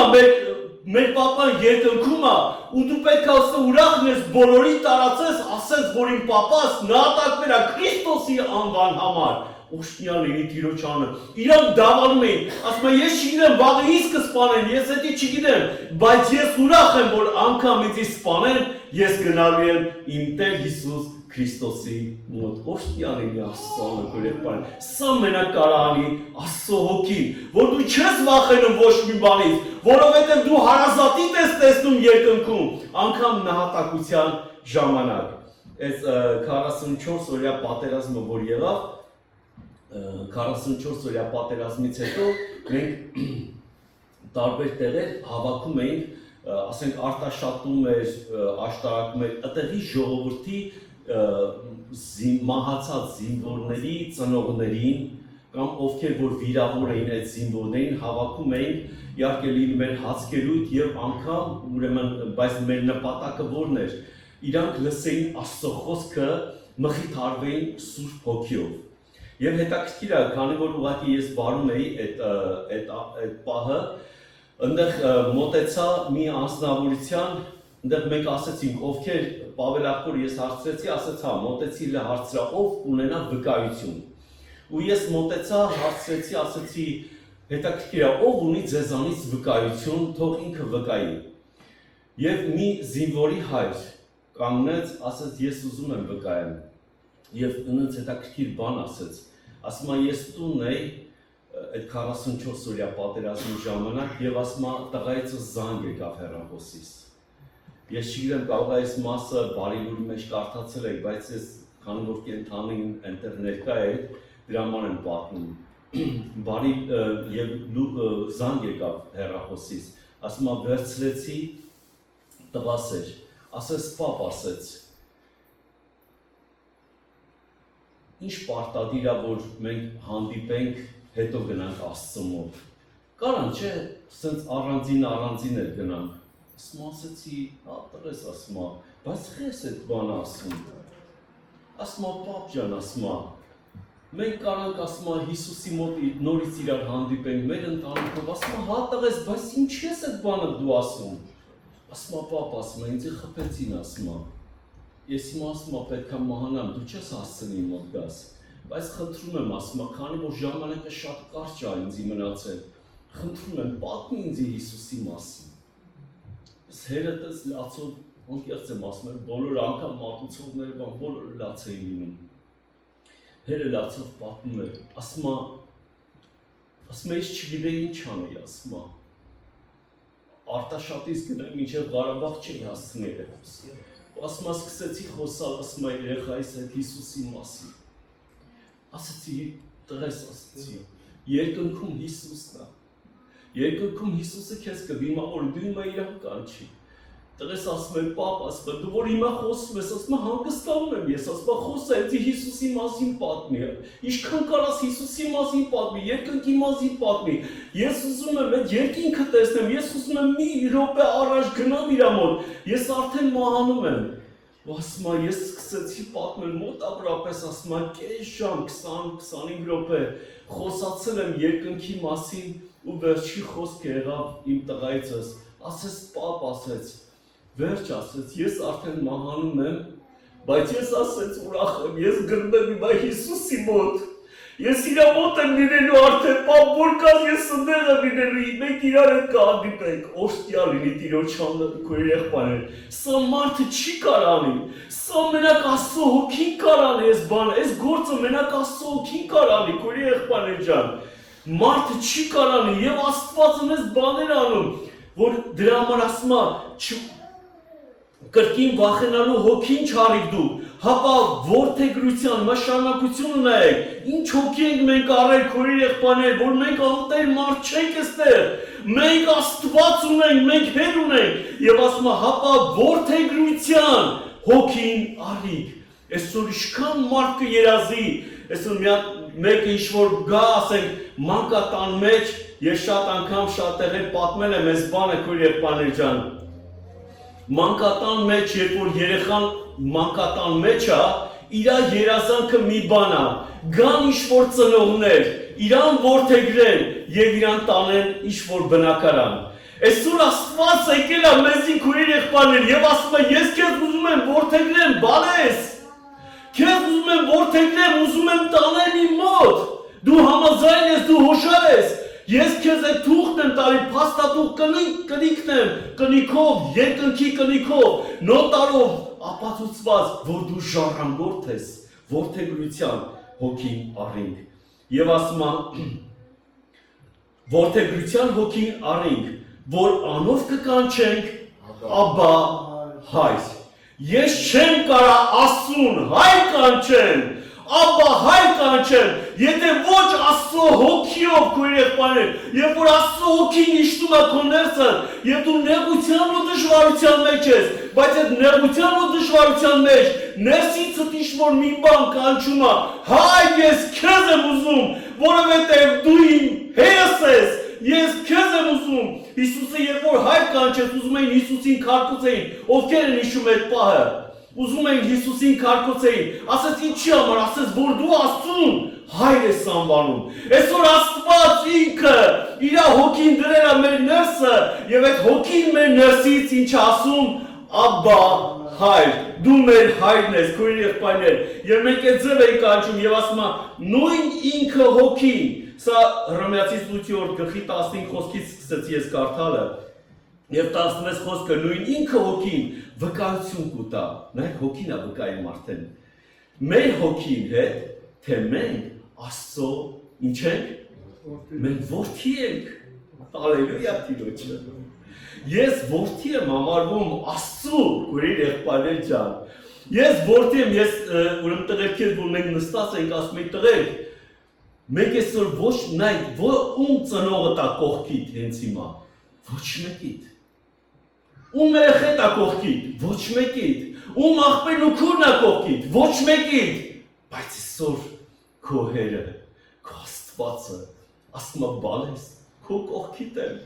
մեր պապան երկնքում է, ու դու պետք է ասես ուրախն ես բոլորի տարածես, ասես որ իմ պապաս նահատակվել է Քրիստոսի անվան համար։ Օշնյալ լինի Տիրոջանը։ Իրանք դավանում էին, ասում են ես չգիտեմ, վաղը ինձ կսպանեն, ես էդի չգիտեմ, բայց ես ուրախ եմ, որ անգամ ինձ սպանեն, ես գնալու եմ իմ Տեր Հիսուս Քրիստոսի մոտ։ Օշնյալ լինի Աստծո եղբայրն։ Սա մենակարանի Աստծո հոգին, որ դու չես վախենում ոչ մի բանից, որովհետև դու հարազատիդ ես տեսնում երկնքում, անգամ նահատակության ժամանակ։ Այս 44 օրյա պատերազմը, որ եղավ, 44 օրյա պատերազմից հետո մենք տարբեր տեղեր հավաքում էինք, ասենք արտաշատում էր, աշտարակում էր այդտեղի ժողովրդի մահացած զինվորների ծնողներին կամ ովքեր որ վիրավոր էին այդ զինվորներին հավաքում էին, իհարկե լինում էր հացկելույթ եւ անգամ ուրեմն բայց մեր նպատակը որն էր, իրանք լսեին Աստծո խոսքը, մխիթարվեին Սուրբ Հոգիով։ Եվ հետաքրքիր է, քանի որ ուղղակի ես բարում էի այդ պահը, այնտեղ մոտեցա մի անձնավորության, այնտեղ մենք ասեցինք, ովքեր Պավելախոր ես հարցրեցի, ասեց հա, մոտեցի հարցրա, ով ունենա վկայություն։ Ու ես մոտեցա, հարցրեցի, ասեցի, հետաքրքիր է, ով ունի ձեզանից վկայություն, թող ինքը վկայի։ Եվ մի զինվորի հայր կանգնեց, ասեց, ես ուզում եմ վկայեմ։ Եվ ինձ հետաքրքիր բան ասեց, ասում է ես տունն էի այդ 44 օրյա պատերազմի ժամանակ եւ ասում է տղայիցս զանգ եկավ հեռախոսից։ Ես չգիտեմ կարող է այս մասը բարիլուրի մեջ կարդացել եք, բայց ես քանի որ կենթանին ընտեր ներկա էր, դրա համար եմ պատմում։ Բարի եւ զանգ եկավ հեռախոսից, ասում է վերցրեցի տղաս էր, ասես պապ ասեց ինչ պարտադիր է, որ մենք հանդիպենք, հետո գնանք Աստծո մոտ։ Կարան, չէ, սենց առանձին էր գնանք։ Ասում ասեցի, հա, տղես ասում, բայց խես այդ բանը ասում։ Ասում, պապ ջան, ասում, մենք կարանք ասում, Հիսուսի մոտ նորից իրար հանդիպենք, մեր ընտանիքով, ասում, հա, տղես, բայց ինչ ես այդ բանը դու ասում։ Ասում, պապ, ասում, ինձ խփեցին, ասում, ես իմ ասում պետք է մահանամ, դու չես հասցնի մոտ գաս, բայց խնդրում եմ ասում, քանի որ ժամանակը շատ կարճ է ինձի մնացել, խնդրում եմ պատմի ինձի Հիսուսի մասին։ Ես հերետս լացով, անկեղծ եմ ասում եմ, բոլոր անգամ մատուցողները բոլորը լաց էին լինում։ Հերը լացով պատմում էր, ասում ես չգիտեի ինչ անեի, ասում Արտաշատից գնեմ, մինչև Ղարաբաղ չի հասցնել է։ Ասում սկսեցի խոսալ, ասում երեխայիս հետ Հիսուսի մասին։ Ասեցի, տղես ասեցի, երկնքում Հիսուսն է։ Երկնքում Հիսուսը քեզ կդիմավորի, դու հիմա իրան կանչի։ Տղես ասում է, պապ, ասում է, դու որ հիմա խոսում ես, ասում է, հանգստանում եմ ես, ասում է, խոսա, էդի Հիսուսի մասին պատմի։ Ինչքան կարաս Հիսուսի մասին պատմի, երկնքի մասին պատմի։ Ես ուզում եմ այդ երկինքը տեսնեմ, ես ուզում եմ մի րոպե առաջ գնամ իր մոտ, ես արդեն մահանում եմ։ Ասում է, ես սկսեցի պատմել մոտավորապես, ասում է, կես ժամ, 20-25 րոպե խոսացել եմ երկնքի մասին ու վերջի խոսքը եղավ իմ տղայիցս, ասեց պապ, ասեց, վերջ ասեց, ես արդեն մահանում եմ, բայց ես ասեց ուրախ եմ, ես գնում եմ հիմա Հիսուսի մոտ, ես իրա մոտ եմ լինելու արդեն, պապ, որ կար ես ընդեղ եմ լինելու, մենք իրար հետ կհանդիպենք, օշտյալ լինի Տիրոջանը քո եղբայրն, սա մարդը չի կարանի, սա մենակ Աստծո հոգին կարանի այս բանը, այս գործը մենակ Աստծո հոգին կարանի քո եղբայրն ջան, մարդը չի կարանի եւ Աստվածը մեզ բաներ անում, որ դրա համար ասում է կրկին վախենալու հոգին չարիք դու, հապա որդեգրության մշանակություն ունեք, ինչ հոգի ենք մենք առել քորի եղբայրներ, որ մենք անտեր մարդ չենք էստեղ, մենք Աստված ունենք, մենք Հեր ունենք, եւ ասում է հապա որդեգրության հոգին առիք, այսօր ինչքան մարդ կերազի, այսօր մեկը ինչ-որ գա, ասենք մանկատան մեջ, ես շատ անգամ շատ տեղեր պատմել եմ այս բանը քոր եղբայրներ ջան, մանկատան մեջ, երբ որ երեխան մանկատան մեջ է, իրա երազանքը մի բան է, գան ինչ-որ ծնողներ, իրան որդեգրեն և իրան տանեն ինչ-որ բնակարան։ Այսօր Աստված եկել է մեզի քույր եղբայրներ եւ ասում է ես քեզ ուզում եմ որդեգրեմ, բալես։ Քեզ ուզում եմ որդեգրեմ, ուզում եմ տանեմ իմ մոտ։ Դու համաձայն ես, դու հոշար ես։ Ես քեզ այդ թուղթն եմ տալի, փաստաթուղթ կնիքն եմ, կնիքով, երկնքի կնիքով, նոտարով ապացուցված, որ դու ժառանգորդ ես, որդեգրության հոգին առինք։ Եվ ասում է, որդեգրության հոգին առինք, որ անով կկանչենք, Աբա հայր։ Ես չեմ կարա Աստծուն հայր կանչեմ, Աբա հայր կանչեմ, եթե ոչ Աստծո հոգիով քույր եղբայրներ, երբ որ Աստծո հոգին իշտում է քո ներսը, եւ դու նեղության ու դժվարության մեջ ես, բայց այդ նեղության ու դժվարության մեջ ներսիցդ ինչ-որ մի բան կանչում է, հայր ես քեզ եմ ուզում, որովհետեւ դու իմ հերս ես, ես քեզ եմ ուզում։ Հիսուսը երբ որ հայր կանչեց, ուզում էին Հիսուսին քարկոծեին, ովքեր են հիշում այդ պահը։ Ուզում էին Հիսուսին քարկոծեին, ասաց ինչի համար, ասաց որ դու Աստծուն հայր ես անվանում։ Այսօր Աստված ինքը իր հոգին դրել է մեր ներսը եւ այդ հոգին մեր ներսից ինչ ասում, Աբա հայր, դու մեր հայրն ես, քույր եղբայրներ։ Եվ մենք այդ ձև էինք կանչում եւ ասում է նույն ինքը հոգին, սա Հռոմեացիս 8-րդ գլխի 15 խոսքից սկսեցի ես կարդալը։ Եվ 16 խոսքը նույն ինքը հոգին վկայություն կուտա, նայեք հոգին է վկայում արդեն։ Մեր հոգին հետ, թե մենք Աստծո ինչ ենք, մենք որդի ենք, հալելույա Տիրոջը։ Ես որդի եմ համարվում Աստծո, քույր եղբայրներ ջան։ Ես որդի եմ, ես ուրեմն տղերք ես, որ մենք նստած ենք, ասում ենք տղերք, մենք այսօր ոչ նայք, ում ծնողը տա կողքիդ հենց հիմա, ոչ մեկիդ։ Ում երեխետ է կողքիդ, ոչ մեկիդ, ում աղբերն ու քուրն է կողքիդ, ոչ մեկիդ, բայց այսօր քո հերը, քո Աստվածը, ասում է բալես, քո կողքիդ եմ,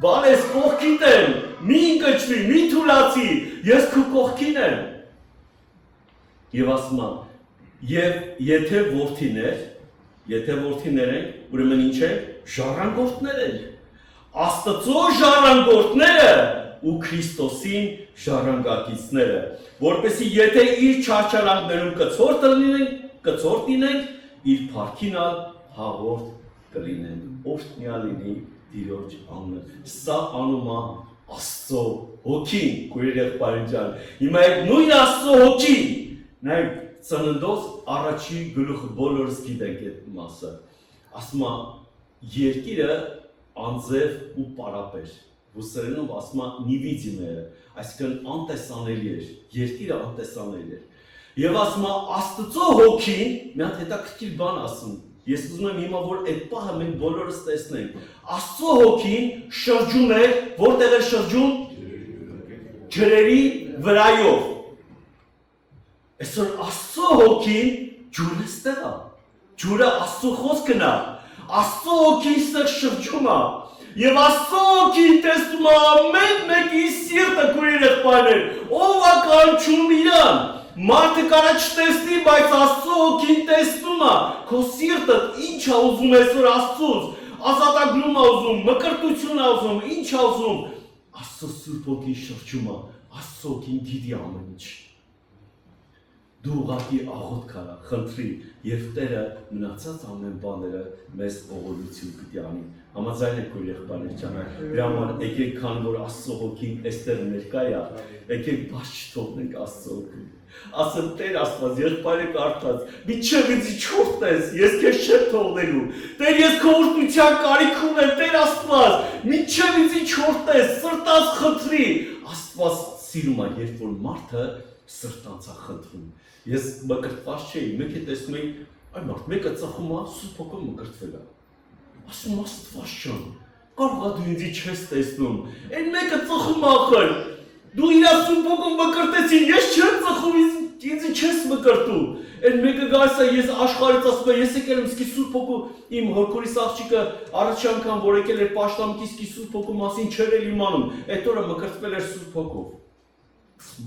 բալես կողքիդ եմ, մի ընկճվի, մի թուլացի, ես քո կողքին եմ, և ասում է, և եթե որդիներ ենք, ուրեմն ինչ ենք, ժառանգորդներ ենք, Աստծո ժառանգորդները ու Քրիստոսին ժառանգակիցները, որպեսզի եթե իր չարչարանքներում կցորդ լինենք, իր փառքին հաղորդ կլինենք, օրհնյալ լինի Տիրոջ անունը։ Սա անում է Աստծո հոգին, քույր եղբայրներ ջան։ Հիմա այդ նույն Աստծո հոգին, նայեք ծննդոց առաջի գլուխը բոլորս գիտենք այդ մասը, ասում է երկիրը անձև ու պարապեր, ռուսերենում ասում է նիվիդիմերը, այսինքն անտեսանելի էր, երկիրը անտեսանելի էր։ Եվ ասում է Աստծո հոգին, մի հատ հետաքրքիր բան ասում, ես ուզում եմ հիմա որ այդ պահը մենք բոլորս տեսնենք, Աստծո հոգին շրջում էր, որտեղ էր շրջում, ջրերի վրայով։ Այսօր Աստծո հոգին ջուրն էստեղ է, ջուրը Աստծո խոսքն է, Աստծո հոգին ստեղ շրջում է, և Աստծո հոգին տեսնում է ամեն մեկի սիրտը քույր եղբայրներ, ով է կանչում իրան, մարդը կարա չտեսնի, բայց Աստծո հոգին տեսնում է, քո սիրտը ինչ է ուզում այսօր Աստծուց, ազատագրում է ուզում, մկրտություն է ուզում, ինչ է ուզում, Աստծո Սուրբ հոգին շրջում է, Աստծո հոգին գիտի ամեն ինչ։ Դու ուղղակի աղոթք արա, խնդրի, և Տերը մնացած ամեն բաները մեզ ողորմություն պիտի անի։ Համաձայն եք քույր եղբայրներ ջան, դրա համար եկեք քան որ Աստծո հոգին այստեղ ներկա է, եկեք բաց չթողնենք Աստծո հոգին։ Ասեմ Տեր Աստված, եղբայրը կարդաց, մինչև ինձ չորտես, ես քեզ չեմ թողնելու։ Տեր ես քո օրհնության կարիք ունեմ, Տեր Աստված, մինչև ինձ չորտես, սրտած խնդրի։ Աստված սիրում է, երբ որ մարդը սրտանց է խնդրում։ Ես մկրտված չէի, մեկ է տեսնում էի, այ մարդ, մեկը ծխում է, Սուրբ Հոգով մկրտվել է։ Ասում Աստված ջան, կարող է դու ինձ չես տեսնում, այն մեկը ծխում է ախր, դու իր Սուրբ Հոգով մկրտեցին, ես չեմ ծխում, ինձ չես մկրտում։ Այն մեկը գալիս է, ես աշխարհից ասում եմ, ես եկել եմ սկի Սուրբ Հոգու, իմ հորքորիս աղջիկը առաջ անգամ որ եկել էր պաշտամքի սկի Սուրբ Հոգու մասին չէր էլ իմանում, այդ օրը մկրտվել էր Սուրբ Հոգով։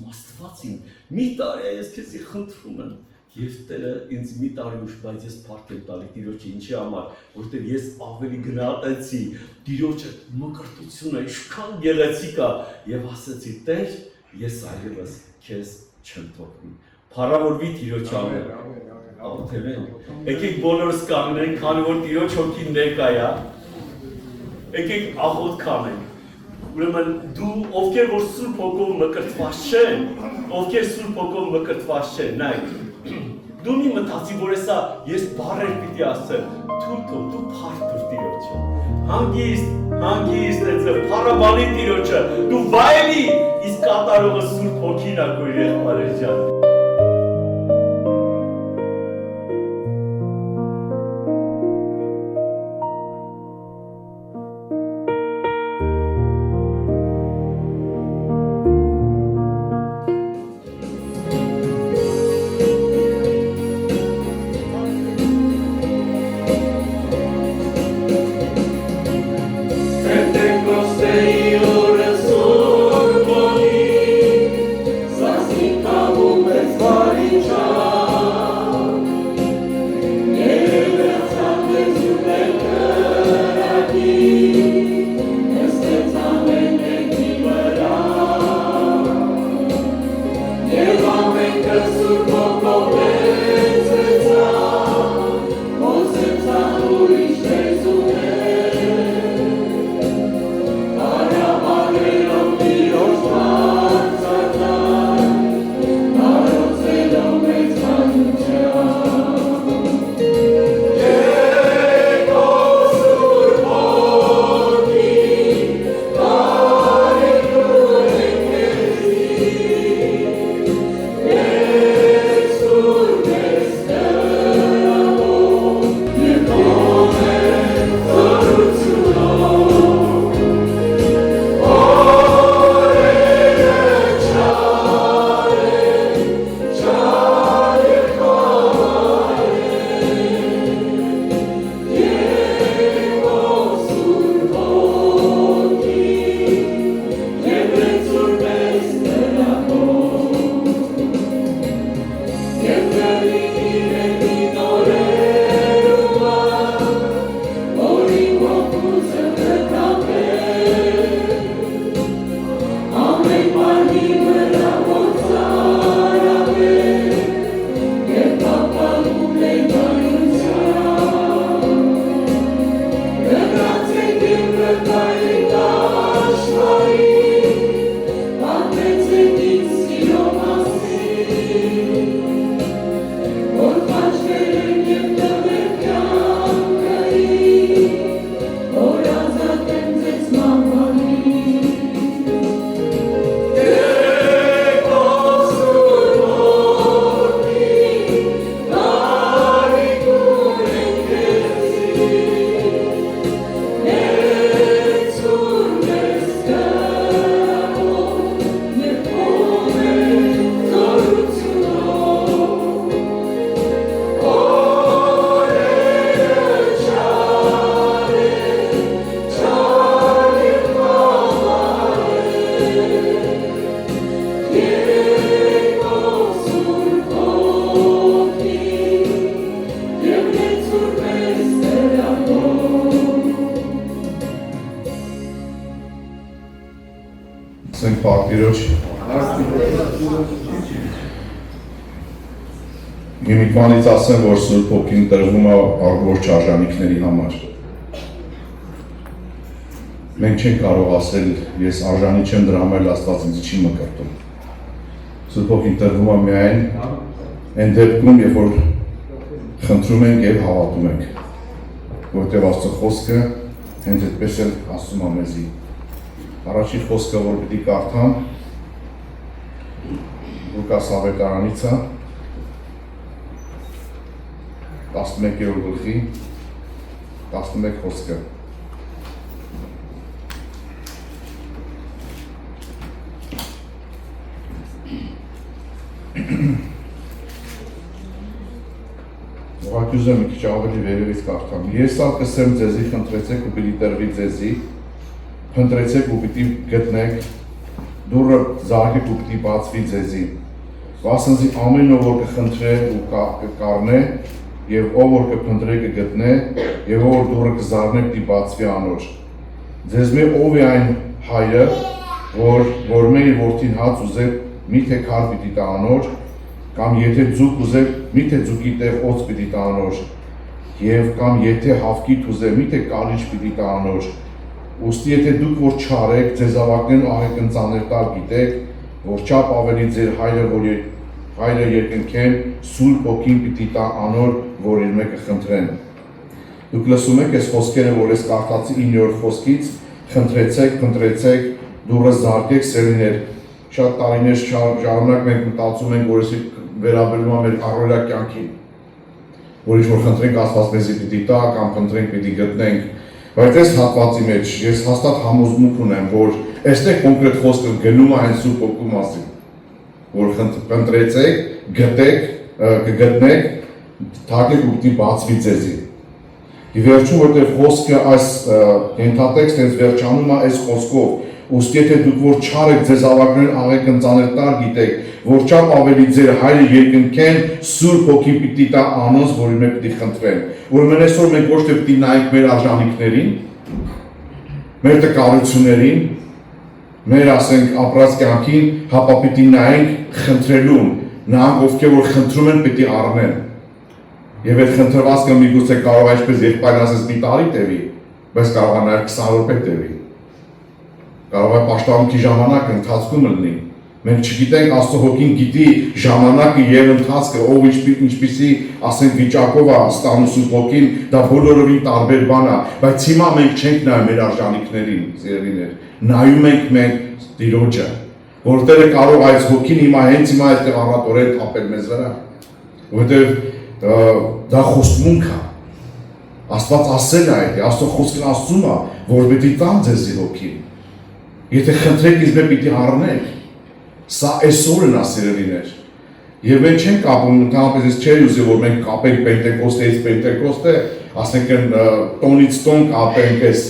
Աստվածին, մի տարի ես քեզի խնդրում եմ, Եվ Տերը ինձ մի տարի ուշ, բայց ես փառք եմ տալի Տիրոջը ինչի համար, որտեղ ես ավելի գնահատեցի Տիրոջը մկրտությունը ինչքան գեղեցիկ է եւ ասեցի Տեր, ես այլևս քեզ չեմ թողնի։ Փառավորվի Տիրոջ անունը։ Աղոթելեն։ Եկեք բոլորս կանգնենք, քանի որ Տիրոջ հոգին ներկա է։ Եկեք աղոթ կանենք։ Ուրեմն դու ովքեր որ Սուրբ Հոգով մկրտված չեն, ովքեր Սուրբ Հոգով մկրտված չեն, նայ։ Դու մի մտածի, որ հեսա ես բառեր պիտի ասեմ, թույլ թող դու փառք Տիրոջը։ Հանգիստ էցը, փառաբանի Տիրոջը, դու վայելի, իսկ կատարողը Սուրբ Հոգին է քո եղբայր ջան։ Հիմիկվանից ասեմ, որ Սուրբ Հոգին տրվում է առողջ արժանիքների համար։ Մենք չենք կարող ասել, ես արժանի չեմ դրա համար Աստված ինձ չի մկրտում։ Սուրբ Հոգին տրվում է միայն այն դեպքում, երբ որ խնդրում ենք եւ հավատում ենք, որտեղ Աստծո խոսքը հենց այդպես էլ ասում է մեզի։ Առաջին խոսքը, որ պիտի կարդամ, Լուկաս ավետարանից է 11-րդ գլխի 11 խոսքը։ Ուղղակի ուզում եմ մի քիչ ավելի վերևից կարդամ։ Ես ալ կսեմ ձեզի, խնդրեցեք ու պիտի տրվի ձեզի, փնտրեցեք ու պիտի գտնեք, դուռը զարկեք ու պիտի բացվի ձեզի։ Վասնզի ամեն ով որ կխնդրե ու կկառնե, եւ ով որ կփնտրե կգտնե, եւ ով որ դուրը կզարնե պիտի բացվի անոր։ Ձեզ մե ով է այն հայրը, որ մեր որդին հաց ուզե, միթե քար պիտի տա անոր, կամ եթե ձուկ ուզե, միթե ձուկի տեղ օծ պիտի տա անոր, եւ կամ եթե հավկիթ ուզե, միթե կալիչ պիտի տա անոր։ Ուստի եթե դուք որ չարեք, ձեզ ավակներն ու աղեկնծաներ տալ գիտեք, որ չափ ավելի ձեր հայրը երկնքեն, Սուրբ Հոգին պիտի տա անոր, որ իր մեկը խնդրեն։ Դուք լսում եք այս խոսքերը, որ ես կարդացի 9-րդ խոսքից, խնդրեցեք, դուրը զարկեք սերիներ։ Շատ տարիներ շարունակ մենք մտածում ենք, որ ես վերաբերում եմ մեր առօրյա կյանքին, որ ինչ-որ խնդրենք Աստված մեզի պիտի տա կամ խնդրենք պիտի գտնենք, բայց այս հատվածի մեջ ես հաստատ համոզմունք ունեմ, որ այստեղ կոնկրետ խոսքը գնում է այն Սուրբ Հոգու մասին, որ խնդրեցեք, գտեք, կգտնեք, թակեք ու պիտի բացվի ձեզի։ Ի վերջում, որտեղ խոսքը այս ենթատեքստը վերջանում է այս խոսքով, ուստի եթե դուք որ չար եք ձեզ ավակներն աղեկնծաներ տար գիտեք, որ չափ ավելի ձեր հայրը երկնքեն, Սուրբ Հոգին պիտի տա անոնց, որ իրենք պիտի խնդրեն։ Ուրեմն այսօր մենք ոչ թե պիտի նայենք մեր արժանիքներին, մեր տկարություններին, մեր ասենք ապրած կյանքին, հապա պիտի նայենք խնդրելուն, նրանք ովքեր որ խնդրում են պիտի առնեն։ Եվ այդ խնդրվածքը միգուցե կարող է այսպես եղբայրն ասես մի տարի տևի, բայց կարող է նաև 20 րոպե տևի։ Կարող է պաշտամունքի ժամանակը ընթացքում լինի։ Մենք չգիտենք Աստծո Հոգին գիտի ժամանակը եւ ընթացքը, ով ինչպիսի ասենք վիճակով է ստանում Սուրբ Հոգին, դա բոլորովին տարբեր բան է, բայց հիմա մենք չենք նայում մեր արժանիքներին, սիրելիներ։ Նայում ենք մենք Տիրոջը, որտեղ է կարող այս Հոգին հիմա հենց հիմա այստեղ առատորեն թափել մեզ վրա, որտեղ դա խոստմունք է։ Աստված ասել է այդ, Աստծո խոսքն ասում է, որ պիտի տան ձեզի Հոգին։ Եթե խնդրեք ինձ պիտի առնեք, սա այսօրն է սիրելիներ։ Եվ մենք չենք կապում, ընդհանրապես ես չէի ուզի, որ մենք կապենք Պենտեկոստե, ասենք տոնից տոն կապենք այս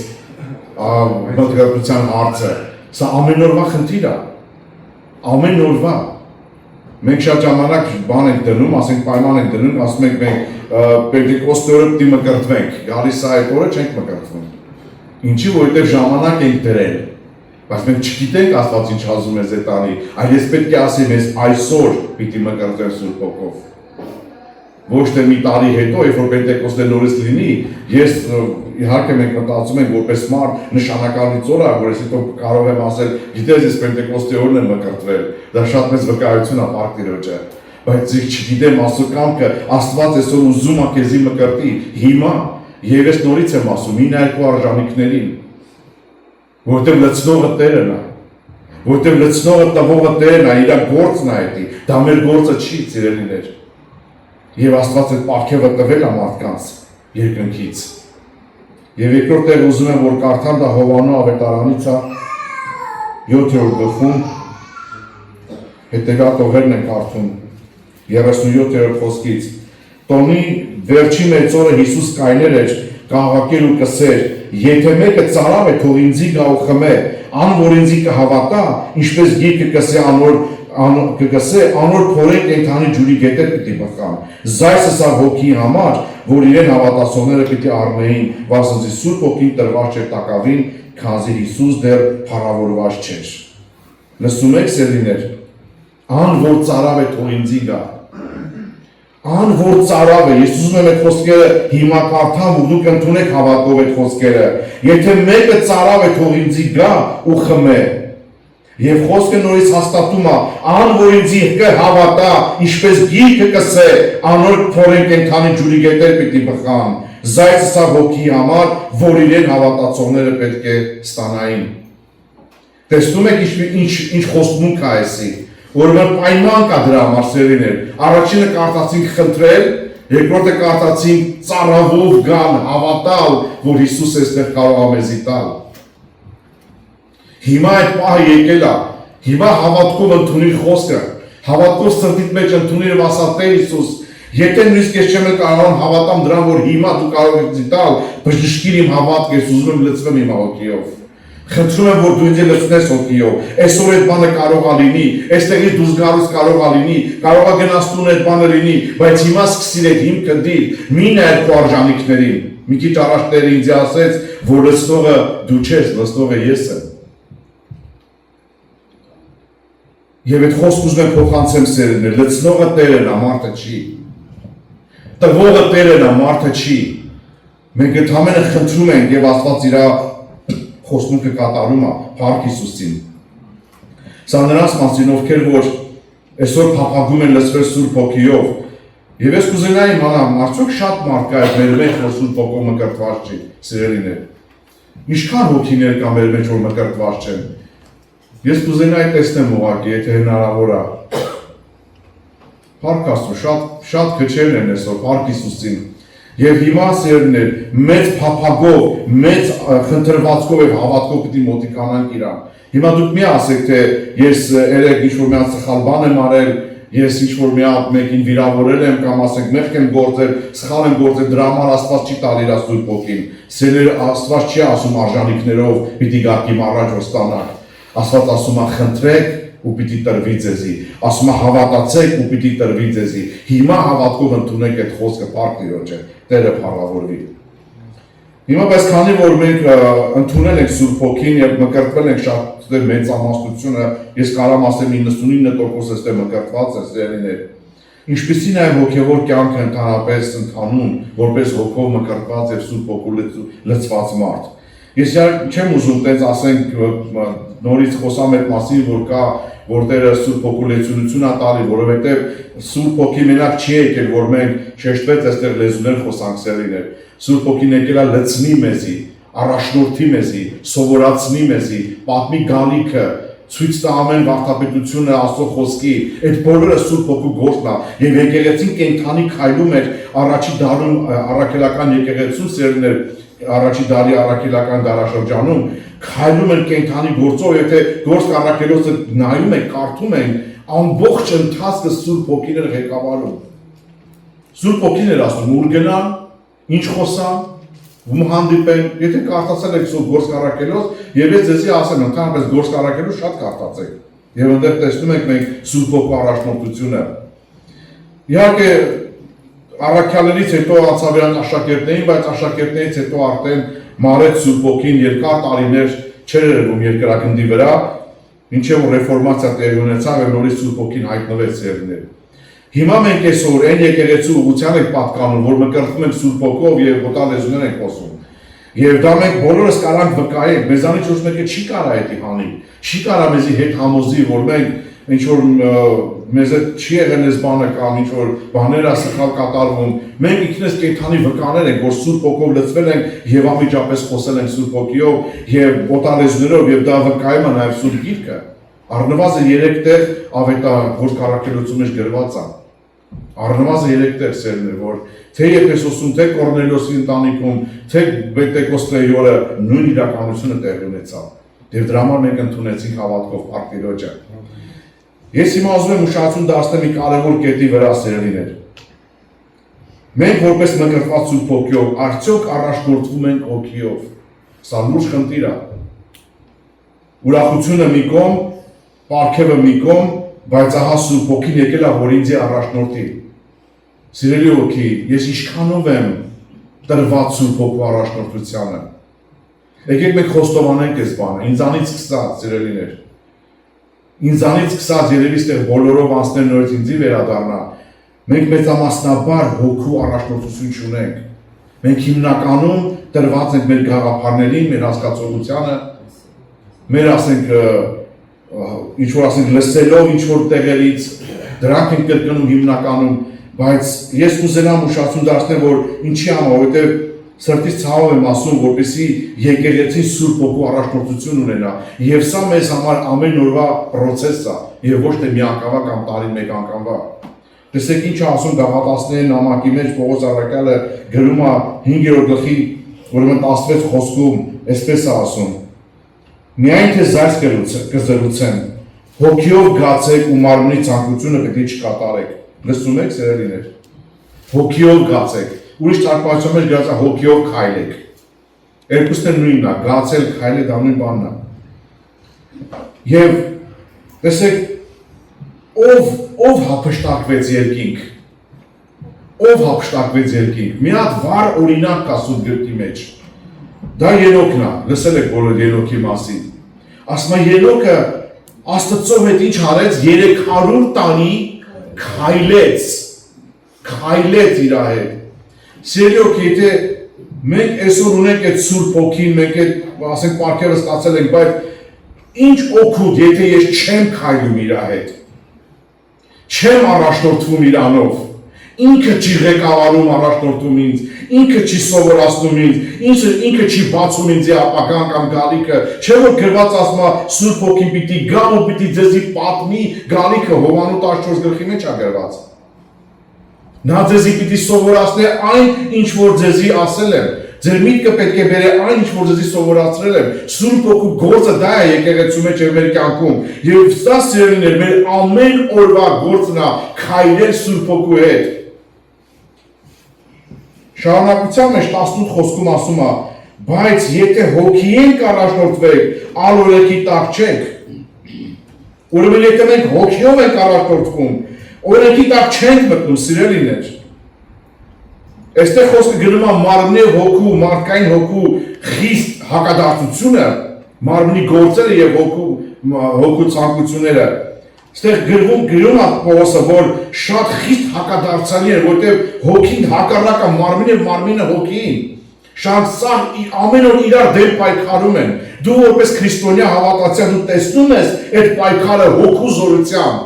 մտքրության հարցը։ Սա ամեն օրվա խնդիր է։ Ամեն օրվա։ Մենք շատ ժամանակ բան ենք դնում, ասենք պայման ենք դնում, ասում ենք մենք Պենտեկոստե օրը պիտի մկրտվենք, գալիս է այդ օրը չենք մկրտվում։ Ինչի որտեղ ժամանակ ենք դրել, բայց մենք չգիտենք Աստված ինչ ասում է զետանի, այլ ես պետք է ասեմ, ես այսօր պիտի մկրտեմ Սուրբ Հոգով։ Ոչ թե մի տարի հետո, երբ որ Պենտեկոստե նորից լինի, ես իհարկե մենք մտածում ենք որպես մարդ նշանակալից օր է, որ ես հետո կարող եմ ասել, գիտես ես Պենտեկոստե օրն եմ մկրտվել, դա շատ մեծ վկայություն է Փառք Տիրոջը, բայց ես չգիտեմ Աստծո կամքը, Աստված այսօր ուզում է քեզի մկրտի, հիմա, եւ ես նորից եմ ասում, ինը երկու արժանիքներին, որտեղ լցնողը Տերն է, որտեղ լցնողը տվողը Տերն է, իր գործն է դա, դա մեր գործը չի, սիրելիներ։ Եվ Աստված այդ պարգևը տվել է մարդկանց երկնքից։ Եվ երկրորդ տեղ ուզում եմ որ կարդամ դա Հովաննու ավետարանից է 7-րդ գլխում հետևյալն ենք կարդում 37-րդ խոսքից։ Տոնի վերջի մեծ օրը Հիսուս կայներ էր կաղաքեր ու կսեր, եթե մեկը ծարավ է թող ինձի գա ու խմե, ան որ ինձի կհավատա, ինչպես գիրքը կսե անոր փորե կենդանի ջուրի գետեր պիտի բխան։ Զայսը սա հոգի համար, որ իրեն հավատացողները պիտի առնեին, վասնզի Սուրբ Հոգին տրված չէր տակավին, քանզի Հիսուս դեռ փառավորված չէր։ Լսում եք սերիներ, ան որ ծարավ է թող ինձի գա։ Ան որ ծարավ է, ես ուզում եմ այդ խոսքերը հիմա կարդամ ու դուք ընդունեք հավատով այդ խոսքերը։ Եթե մեկը ծարավ է թող ինձի գա ու խմե։ Եվ խոսքը նորից հաստատում է, ան որ ինձի կհավատա, ինչպես գիրքը կսե, անոր փորեն կենդանի ջուրի գետեր պիտի բխան։ Զայսը սա հոգի համար, որ իրեն հավատացողները պետք է ստանային։ Տեսնում եք ինչ խոստմունք է այսի։ Որովհետև պայման կա դրա համար սերիներ։ Առաջինը կարդացինք խնդրել, երկրորդը կարդացինք ծառավով գալ, հավատալ, որ Հիսուս այստեղ կարող է մեզի տալ։ Հիմա այդ պահը եկել է, հիմա հավատքով ընդունիր խոսքը, հավատքով սրտիդ մեջ ընդունիր եւ ասա Տեր Հիսուս, եթե նույնիսկ ես չեմ կարողանում հավատամ դրան, որ հիմա դու կարող ես տալ, բժշկիր իմ հավատքը, ես ուզում եմ լցվեմ իմ հոգիով։ Խնդրում եմ, որ դու ինձ լցնես հոգիով, այսօր այդ բանը կարող է լինի, այստեղից դուրս գալուց կարող է լինի, կարող է գնաս տուն այդ բանը լինի, բայց հիմա սկսիր այդ հիմքը դիր, մի նայր քո արժանիքներին։ Մի քիչ առաջ Տերը ինձ ասեց, որ լցնողը դու չես, լցնողը ես եմ։ Եվ այդ խոսքը ուզում եմ փոխանցեմ սերունդներ, լցնողը Տերն է, մարդը չի։ Տվողը Տերն է, մարդը չի։ Մենք ընդհանրապես խնդրում ենք եւ Աստված իր խոստմունքը կատարում է Փառք Հիսուսին։ Սա նրանց մասին, ովքեր որ այսօր փափագում են լցվել Սուրբ Հոգիով։ Եվ ես կուզենայի իմանալ, արդյոք շատ մարդ կա մեր մեջ, որ Սուրբ Հոգով մկրտված չի, սիրելիներ։ Ինչքան հոգիներ կա մեր մեջ, որ մկրտված չեն։ Ես կուզենայի տեսնեմ ուղղակի, եթե հնարավոր է։ Փառք Աստծո, շատ քչերն են այսօր, Փառք Հիսուսին։ Եվ հիմա սերունդներ, մեծ փափագով, մեծ խնդրվածքով եւ հավատքով պիտի մոտիկանանք իրան։ Հիմա դուք մի ասեք, թե ես երեք ինչ-որ մի սխալ բան եմ արել, ես ինչ-որ մի հատ մեկին վիրավորել եմ կամ ասենք մեղք եմ գործել, սխալ եմ գործել, դրա համար Աստված չի տալի իր Սուրբ Հոգին։ Սերեր Աստված չի ասում արժանիքներով պիտի գաք իմ առաջ որ ստանաք։ Աստված ասում է խնդրեք ու պիտի տրվի ձեզի, ասում է հավատացեք ու պիտի տրվի ձեզի։ Հիմա հավատքով ընդունեք այդ խոսքը Փառք Տիրոջը, Տերը փառավորվի։ Հիմա բայց քանի որ մենք ընդունել ենք Սուրբ Հոգին եւ մկրտվել ենք շատ մեծամասնությունը, ես կարող ասեմ 99% էստեղ մկրտված է սերիներ։ Ինչպիսին է հոգեվոր կյանքը ընդհանրապես ընթանում, որպես հոգով մկրտված եւ Սուրբ Հոգու լցված մարդ։ Ես չեմ ուզում տենց ասենք նորից խոսամ այդ մասին, որ կա որ Տերը Սուրբ Հոգու լեցունություն է տալի, որովհետև Սուրբ Հոգի մենակ չի եկել, որ մենք շեշտվեց այստեղ լեզուներ խոսանք սերիներ։ Սուրբ Հոգին եկել է լցնի մեզի, առաջնորդի մեզի, սովորացնի մեզի, պատմի գալիքը, ցույց տա ամեն վարդապետությունը Աստծո խոսքի, այդ բոլորը Սուրբ Հոգու գործն է, եւ եկեղեցին կենթանի քայլում էր առաջի դարում առաքելական եկեղեցու սերունդներ առաջի դարի առաքելական դարաշրջանում քայլում են կենթանի գործով, եթե գործ առաքելոցը նայում եք, կարդում եք, ամբողջ ընթացքը Սուրբ Հոգին էր ղեկավարում։ Սուրբ Հոգին էր ասում, ուր գնան, ինչ խոսան, ում հանդիպեն, եթե կարդացել եք գործ առաքելոց, եւ ես ձեզի ասեմ, ընդհանրապես գործ առաքելոց շատ կարդացեք։ Եվ այնտեղ տեսնում ենք մենք Սուրբ Հոգու առաջնորդությունը։ Իհարկե առաքյալներից հետո ացավերան աշակերտներին, բայց աշակերտներից հետո արդեն մարեց Սուրբ Հոգին երկար տարիներ չէր երևում երկրագնդի վրա, մինչև որ ռեֆորմացիա տեղի ունեցավ եւ նորից Սուրբ Հոգին հայտնվեց երևներ։ Հիմա մենք այսօր այն եկեղեցու ուղղության ենք պատկանում, որ մկրտվում ենք Սուրբ Հոգով եւ հոտալ լեզուներ ենք խոսում։ Եվ դա մենք բոլորս կարանք վկայենք, մեզանից ոչ մեկը չի կարա դա հանի, չի կարա մեզի հետ համոզի, որ մենք ինչ որ մեզ չի եղել այս բանը կամ ինչ որ բաներ է սխալ կատարվում, մենք ինքնս կենդանի վկաներ ենք, որ Սուրբ Հոգով լցվել ենք եւ անմիջապես խոսել ենք Սուրբ Հոգիով եւ օտարեզներով եւ դա վկայում է նաեւ Սուրբ Գիրքը։ Առնվազն 3 տեղ ավետա որ քարակելոցում մեջ գրված է։ Առնվազն 3 տեղ սերներ, որ թե Եփեսոսում, թե Կորնելիոսի ընտանիքում, թե Պենտեկոստեի օրը նույն իրականությունը տեղի ունեցավ։ Եվ դրա համար մենք ընդունեցինք հավատքով Փառք Տիրոջը։ Ես հիմա ուզում եմ ուշադրություն դարձնել մի կարևոր կետի վրա սերունդներ։ Մենք որպես մկրտված Սուրբ Հոգիով արդյոք առաջնորդվում ենք Հոգիով։ Սա լուրջ խնդիր է։ Ուրախությունը մի կողմ, պարգևը մի կողմ, բայց ահա Սուրբ Հոգին եկել է, որ ինձ առաջնորդի։ Սիրելի հոգի, ես ինչքանով եմ տրված Սուրբ Հոգու առաջնորդությանը։ Եկեք մենք խոստովանենք այս բանը, ինձանից սկսած, սիրելիներ։ Ինձանից սկսած երևի ստեղ բոլորով անցնել նորից ինձի վերադառնա։ Մենք մեծամասնաբար հոգու առաջնորդություն չունենք։ Մենք հիմնականում տրված ենք մեր գաղափարներին, մեր հասկացողությանը, մեր ասենք ինչ որ ասենք լսելով ինչ որ տեղերից, դրանք ենք կրկնում հիմնականում, բայց ես կուզենամ ուշադրություն դարձնել, որ ինչի համար, որովհետև սրտից ցավում եմ ասում, որպեսզի եկեղեցին Սուրբ Հոգու առաջնորդություն ունենա, եւ սա մեզ համար ամեն օրվա process է, եւ ոչ թե մի անգամվա կամ տարին մեկ անգամվա։ Տեսեք ինչ ասում Գաղատացիների նամակի մեջ Պողոս առաքյալը գրում է 5-րդ գլխի, ուրեմն 16 խոսքում, այսպես է ասում. Միայն թե զայս կզրուցեն, հոգիով գացեք ու մարմնի ցանկությունը պետք է չկատարեք։ Լսում եք սերելիներ։ Հոգիով գացեք։ Ուրիշ թարգմանություններ գրած է հոգիով քայլեք։ Երկուսն են նույնն է, գացել, քայլել դա նույն բանն է։ Եվ տեսեք, ով հափշտակվեց երկինք։ Ով հափշտակվեց երկինք։ Մի հատ վառ օրինակ կա Սուրբ գրքի մեջ։ Դա Ենոքն է, լսել եք բոլոր Ենոքի մասին։ Ասում է Ենոքը Աստծո հետ ինչ արեց 300 տարի քայլեց իր հետ։ Սիրելիոք, եթե մենք այսօր ունենք այդ Սուրբ Հոգին, մենք այդ ասենք պարգևը ստացել ենք, բայց ինչ օգուտ, եթե ես չեմ քայլում իր հետ, չեմ առաջնորդվում իրանով, ինքը չի ղեկավարում առաջնորդում ինձ, ինքը չի սովորացնում ինձ, ինքը չի բացում ինձ ապագան կամ գալիքը, չէ որ գրված ասում է Սուրբ Հոգին պիտի գա ու պիտի ձեզի պատմի գալիքը Հովանու 14 գլխի մեջ է գրված։ Նա ձեզի պիտի սովորացնի այն, ինչ որ ձեզի ասել եմ, ձեր միտքը պետք է բերե այն, ինչ որ ձեզի սովորացրել եմ, Սուրբ Հոգու գործը դա է եկեղեցու մեջ եւ մեր կյանքում, եւ սա սիրելիներ, մեր ամեն օրվա գործն է քայլել Սուրբ Հոգու հետ։ Շարունակության մեջ 18 խոսքում ասում է, բայց եթե հոգի ենք առաջնորդվեք, ալորեկի տակ չեք։ Ուրեմն եթե մենք հոգիով ենք առաջնորդվում, օրենքի տակ չենք մտնում, սիրելիներ։ Այստեղ խոսքը գնում է մարմնի հոգու, մարդկային հոգու խիստ հակադարձությունը, մարմնի գործերը եւ հոգու ցանկությունները։ Այստեղ գրում է Պողոսը, որ շատ խիստ հակադարձալի է, որտեղ հոգին հակառակ է մարմինը եւ մարմինը հոգին։ Շատ սա ամեն օր իրար դեմ պայքարում են։ Դու որպես քրիստոնյա հավատացյալ դու տեսնում ես այդ պայքարը հոգու զորությամբ,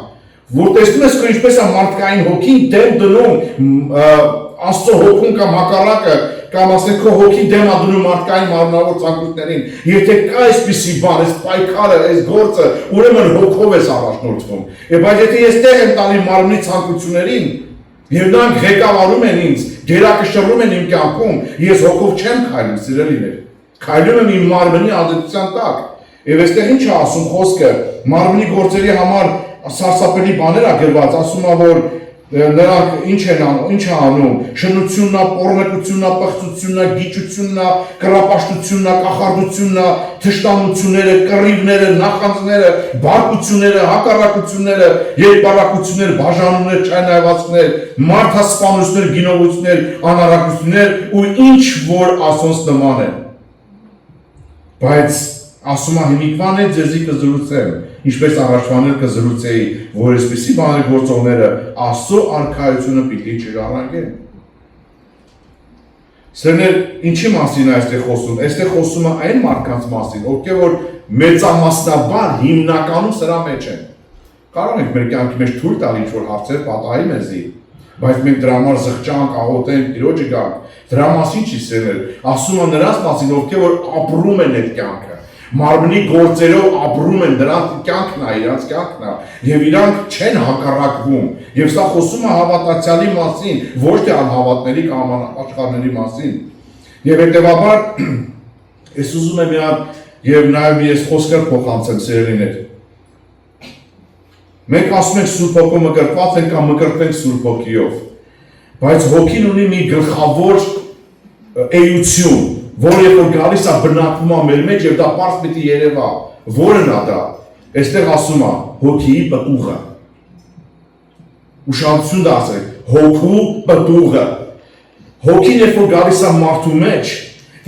որ տեսնում ես, որ ինչպես է մարդկային հոգին դեմ դնում Աստծո հոգուն կամ հակառակը, կամ ասենք քո հոգին դեմ է դնում մարդկային մարմնավոր ցանկություններին։ Եթե կա այսպիսի բան, այս պայքարը, այս գործը, ուրեմն հոգով ես առաջնորդվում։ Բայց եթե ես տեղ եմ տալի մարմնի ցանկություններին, եւ նրանք ղեկավարում են ինձ, գերակշռում են իմ կյանքում, ես հոգով չեմ քայլում, սիրելիներ։ Քայլում եմ իմ մարմնի ազդեցության տակ։ Եվ այստեղ ինչ է ասում խոսքը, մարմնի գործերի համար սարսափելի բաներ է գրված, ասում է, որ նրանք ինչ է անում, շնությունն է, պոռնեկությունն է, պղծությունն է, գիճությունն է, կռապաշտությունն է, կախարդությունն է, թշնամությունները, կռիվները, նախանձները, բարկությունները, հակառակությունները, երկբարակություններ, բաժանումներ, չայնայվածքներ, մարդասպանություններ, գինովություններ, անարակություններ ու ինչ որ ասոնց նման են։ Բայց ասում է հիմիկվան է ձեզի կզրուցեմ, ինչպես առաջվանել կզրուցեի, որ այսպիսի բաներ գործողները Աստծո արքայությունը պիտի չժառանգեն։ Սերներ, ինչի մասին է այստեղ խոսում։ Այստեղ խոսում է այն մարդկանց մասին, ովքեր որ մեծամասնաբար հիմնականում սրա մեջ են։ Կարող ենք մեր կյանքի մեջ թույլ տալ ինչ-որ հարցեր պատահի մեզի, բայց մենք դրա համար զղջանք, աղոթենք, Տիրոջը գանք։ Դրա մասին չի սերներ։ Ասում է նրանց մասին, ովքեր որ ապրում են այդ կյանքը, մարմնի գործերով ապրում են, դրանց կյանքն է, իրանց կյանքն է, եւ իրանք չեն հակառակվում։ Եվ սա խոսում է հավատացյալի մասին, ոչ թե անհավատների կամ աշխարհների մասին։ Եվ հետեւաբար ես ուզում եմ միան եւ նաեւ ես խոսքեր փոխանցեմ սերերիներ։ Մենք ասում ենք Սուրբ Հոգու մկրտված ենք կամ մկրտվենք Սուրբ Հոգիով, բայց Հոգին ունի մի գլխավոր էություն, որը երբ որ գալիս է բնակվում է մեր մեջ եւ դա պարզ պիտի երևա, որն է դա։ Այստեղ ասում է Հոգիի պտուղը։ Ուշադրություն դարձեք, Հոգու պտուղը։ Հոգին երբ որ գալիս է մարդու մեջ,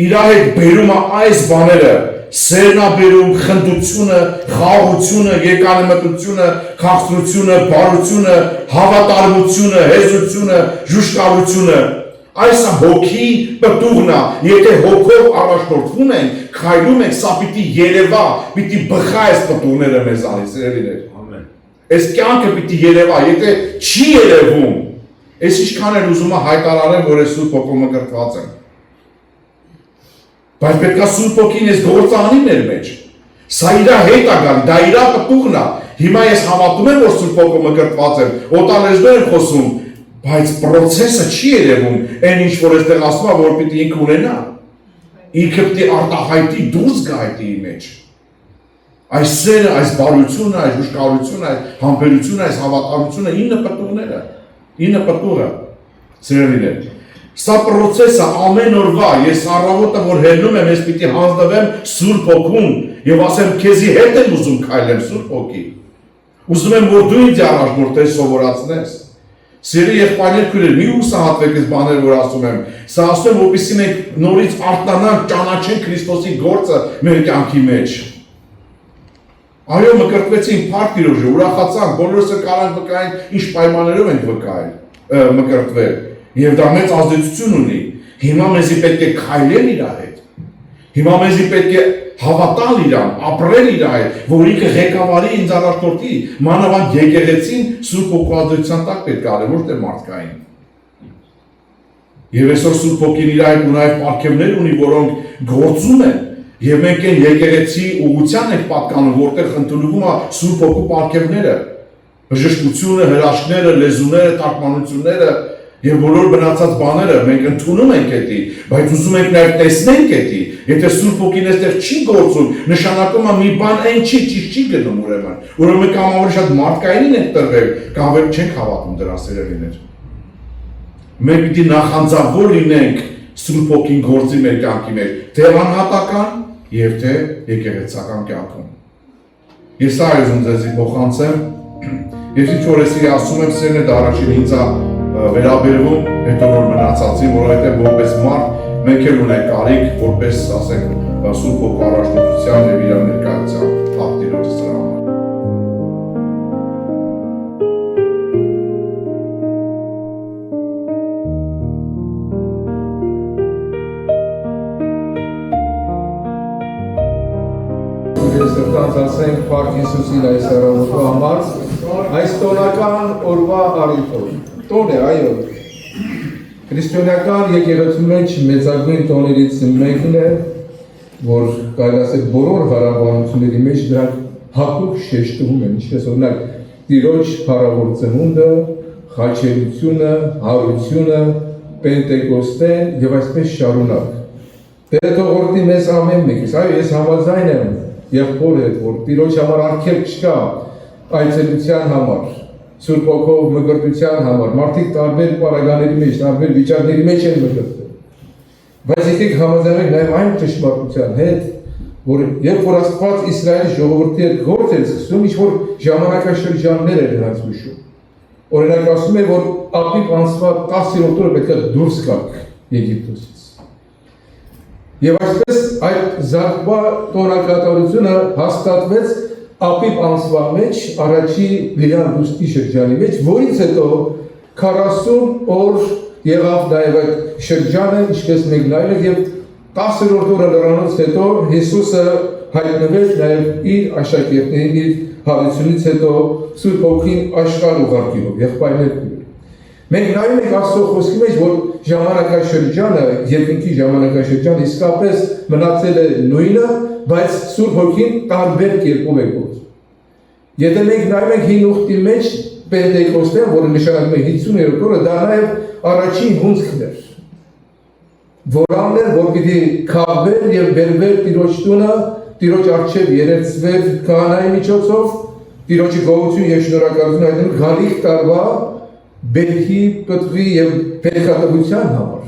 իր հետ բերում է այս բաները, սերն է բերում, խնդությունը, խաղաղությունը, եկամտությունը, քաղցրությունը, բարությունը, հավատարմությունը, հեզությունը, ժուշտարությունը։ Այս հոգի պտուղն է, եթե հոգով առաջնորդվում ենք, քայլում ենք, սա պիտի երևա, պիտի բխա այս պտուղները մեզանից, սիրելիներ։ Ամեն։ Այս կյանքը պիտի երևա, եթե չի երևում, այս ինչքան էլ ուզում է հայտարարեմ, որ ես Սուրբ Հոգու մկրտված եմ։ Բայց պետք է Սուրբ Հոգին այս գործը անի մեր մեջ։ Սա իր հետ է գալի, դա իր պտուղն է։ Հիմա ես հավատում եմ, որ Սուրբ Հոգու մկրտված եմ, օտարերենով եմ խոսում, բայց process-ը չի երևում, այն ինչ որ այստեղ ասում է, որ պիտի ինքը ունենա։ Ինքը պիտի արտահայտի դուրս գա այդի մեջ։ Այս սերը, այս բարությունը, այս ուշքարությունը, այս համբերությունը, այս հավատարմությունը 9 պտուղները, 9 պտուղը սերելիներ։ Սա process-ը ամեն օրվա ես առավոտը որ հելնում եմ, ես պիտի հանձնվեմ Սուրբ Հոգուն եւ ասեմ քեզի հետ եմ ուզում քայլեմ Սուրբ Հոգի։ Ուզում եմ որ դու ինձ առաջնորդես սովորացնես։ Սիրելի եղբայրներ, քույրեր, մի հուսահատվեք այս բաները որ ասում եմ։ Սա ասում եմ, որպեսզի մենք նորից արտանանք, ճանաչենք Քրիստոսի գործը մեր կյանքի մեջ։ Այո, մկրտվեցինք փառք Տիրոջը, ուրախացանք, բոլորս կարանք վկայենք ինչ պայմաններով ենք մկրտվել։ Եվ դա մեծ ազդեցություն ունի։ Հիմա մեզի պետք է քայլել իր հետ։ Հիմա մեզի պետք է հավատալ իրան, ապրել իր հետ, որ ինքը ղեկավարի ինձ առաջնորդի, մանավանդ եկեղեցին Սուրբ Հոգու ազդեցության տակ պետք է արել, ոչ թե մարդկային։ Եվ այսօր Սուրբ Հոգին իր հետ նաև պարգևներ ունի, որոնք գործում են, եւ մենք այն եկեղեցի ուղղության ենք պատկանում, որտեղ ընդունվում է Սուրբ Հոգու պարգևները, բժշկությունը, հրաշքները, լեզուները, թարգմանությունները եւ բոլոր բնացած բաները մենք ընդունում ենք էդի, բայց ուզում ենք նաեւ տեսնենք էդի։ Եթե Սուրբ Հոգին այստեղ չի գործում, նշանակում է մի բան այն չի ճիշտ չի գնում ուրեմն։ Ուրեմն կամ ավելի շատ մարդկայինին ենք տրվել, կամ էլ չենք հավատում դրա սերելիներ։ Մենք պիտի նախանձավոր լինենք Սուրբ Հոգին գործի մեր կյանքի մեջ, թե անհատական եւ թե եկեղեցական կյանքում։ Ես այժմ ձեզ փոխանցեմ, ես ինչ որ էսի ասում եմ, սերն է դա առաջին ինձ վերաբերվում, հետո որ մնացածին, որովհետև որպես մարդ մենք էլ ունենք կարիք, որպես ասենք Սուրբ Հոգու առաջնորդության եւ իր ներկայության փառք Տիրոջը սրա համար։ Սրտանց ասենք փառք Հիսուսին այս առավոտվա համար, այս տոնական օրվա առիթով։ Տոն է, այո։ Քրիստոնեական եկեղեցու մեջ մեծագույն տոներից մեկն է, որ կարելի ասել բոլոր հարաբերությունների մեջ դրանք հատուկ շեշտվում են, ինչպես օրինակ Տիրոջ փառավոր ծնունդը, խաչելությունը, հարությունը, Պենտեկոստեն եւ այսպես շարունակ։ Տերը թողորտի մեզ ամեն մեկից, այո, ես համաձայն եմ եղբոր հետ, որ Տիրոջ համար արգելք չկա այցելության համար, Սուրբ Հոգով մկրտության համար, մարդիկ տարբեր պարագաների մեջ, տարբեր վիճակների մեջ են մկրտվել։ Բայց եկեք համաձայնենք նաև այն ճշմարտության հետ, որ երբ որ Աստված Իսրայելի ժողովրդի հետ գործ էր սկսում, ինչ-որ ժամանակաշրջաններ էր նրանց հուշում։ Օրինակ ասում է, որ ապրիլ ամսվա 10-րդ օրը պետք է դուրս գաք Եգիպտոսից։ Եվ այսպես այդ զարգվա տոնակատարությունը հաստատվեց ապրիլ ամսվա մեջ, առաջի Լիլիան դուստի շրջանի մեջ, որից հետո 40 օր եղավ նաև այդ շրջանը, ինչպես մենք նայենք, եւ 10-րդ օրը լրանից հետո Հիսուսը հայտնվեց նաև իր աշակերտներին, իր հարությունից հետո Սուրբ Հոգին աշխարհ ուղարկելով, եղբայրներ։ Մենք նայում ենք Աստծո խոսքի մեջ, որ ժամանակաշրջանը, երկնքի ժամանակաշրջանը իսկապես մնացել է նույնը, բայց Սուրբ Հոգին տարբեր կերպով է գործում։ Եթե մենք նայում ենք Հին Ուխտի մեջ Պենտեկոստեն, որը նշանակում է 50-րդ օրը, դա նաև առաջին հունձքն էր, որն էր, որ պիտի քավեր եւ բերվեր Տիրոջ տունը, Տիրոջ առջև երեցվեր քահանայի միջոցով, Տիրոջի գոհություն եւ շնորհակալություն հայտնել գալիք տարվա բերքի, պտղի եւ բերքատվության համար։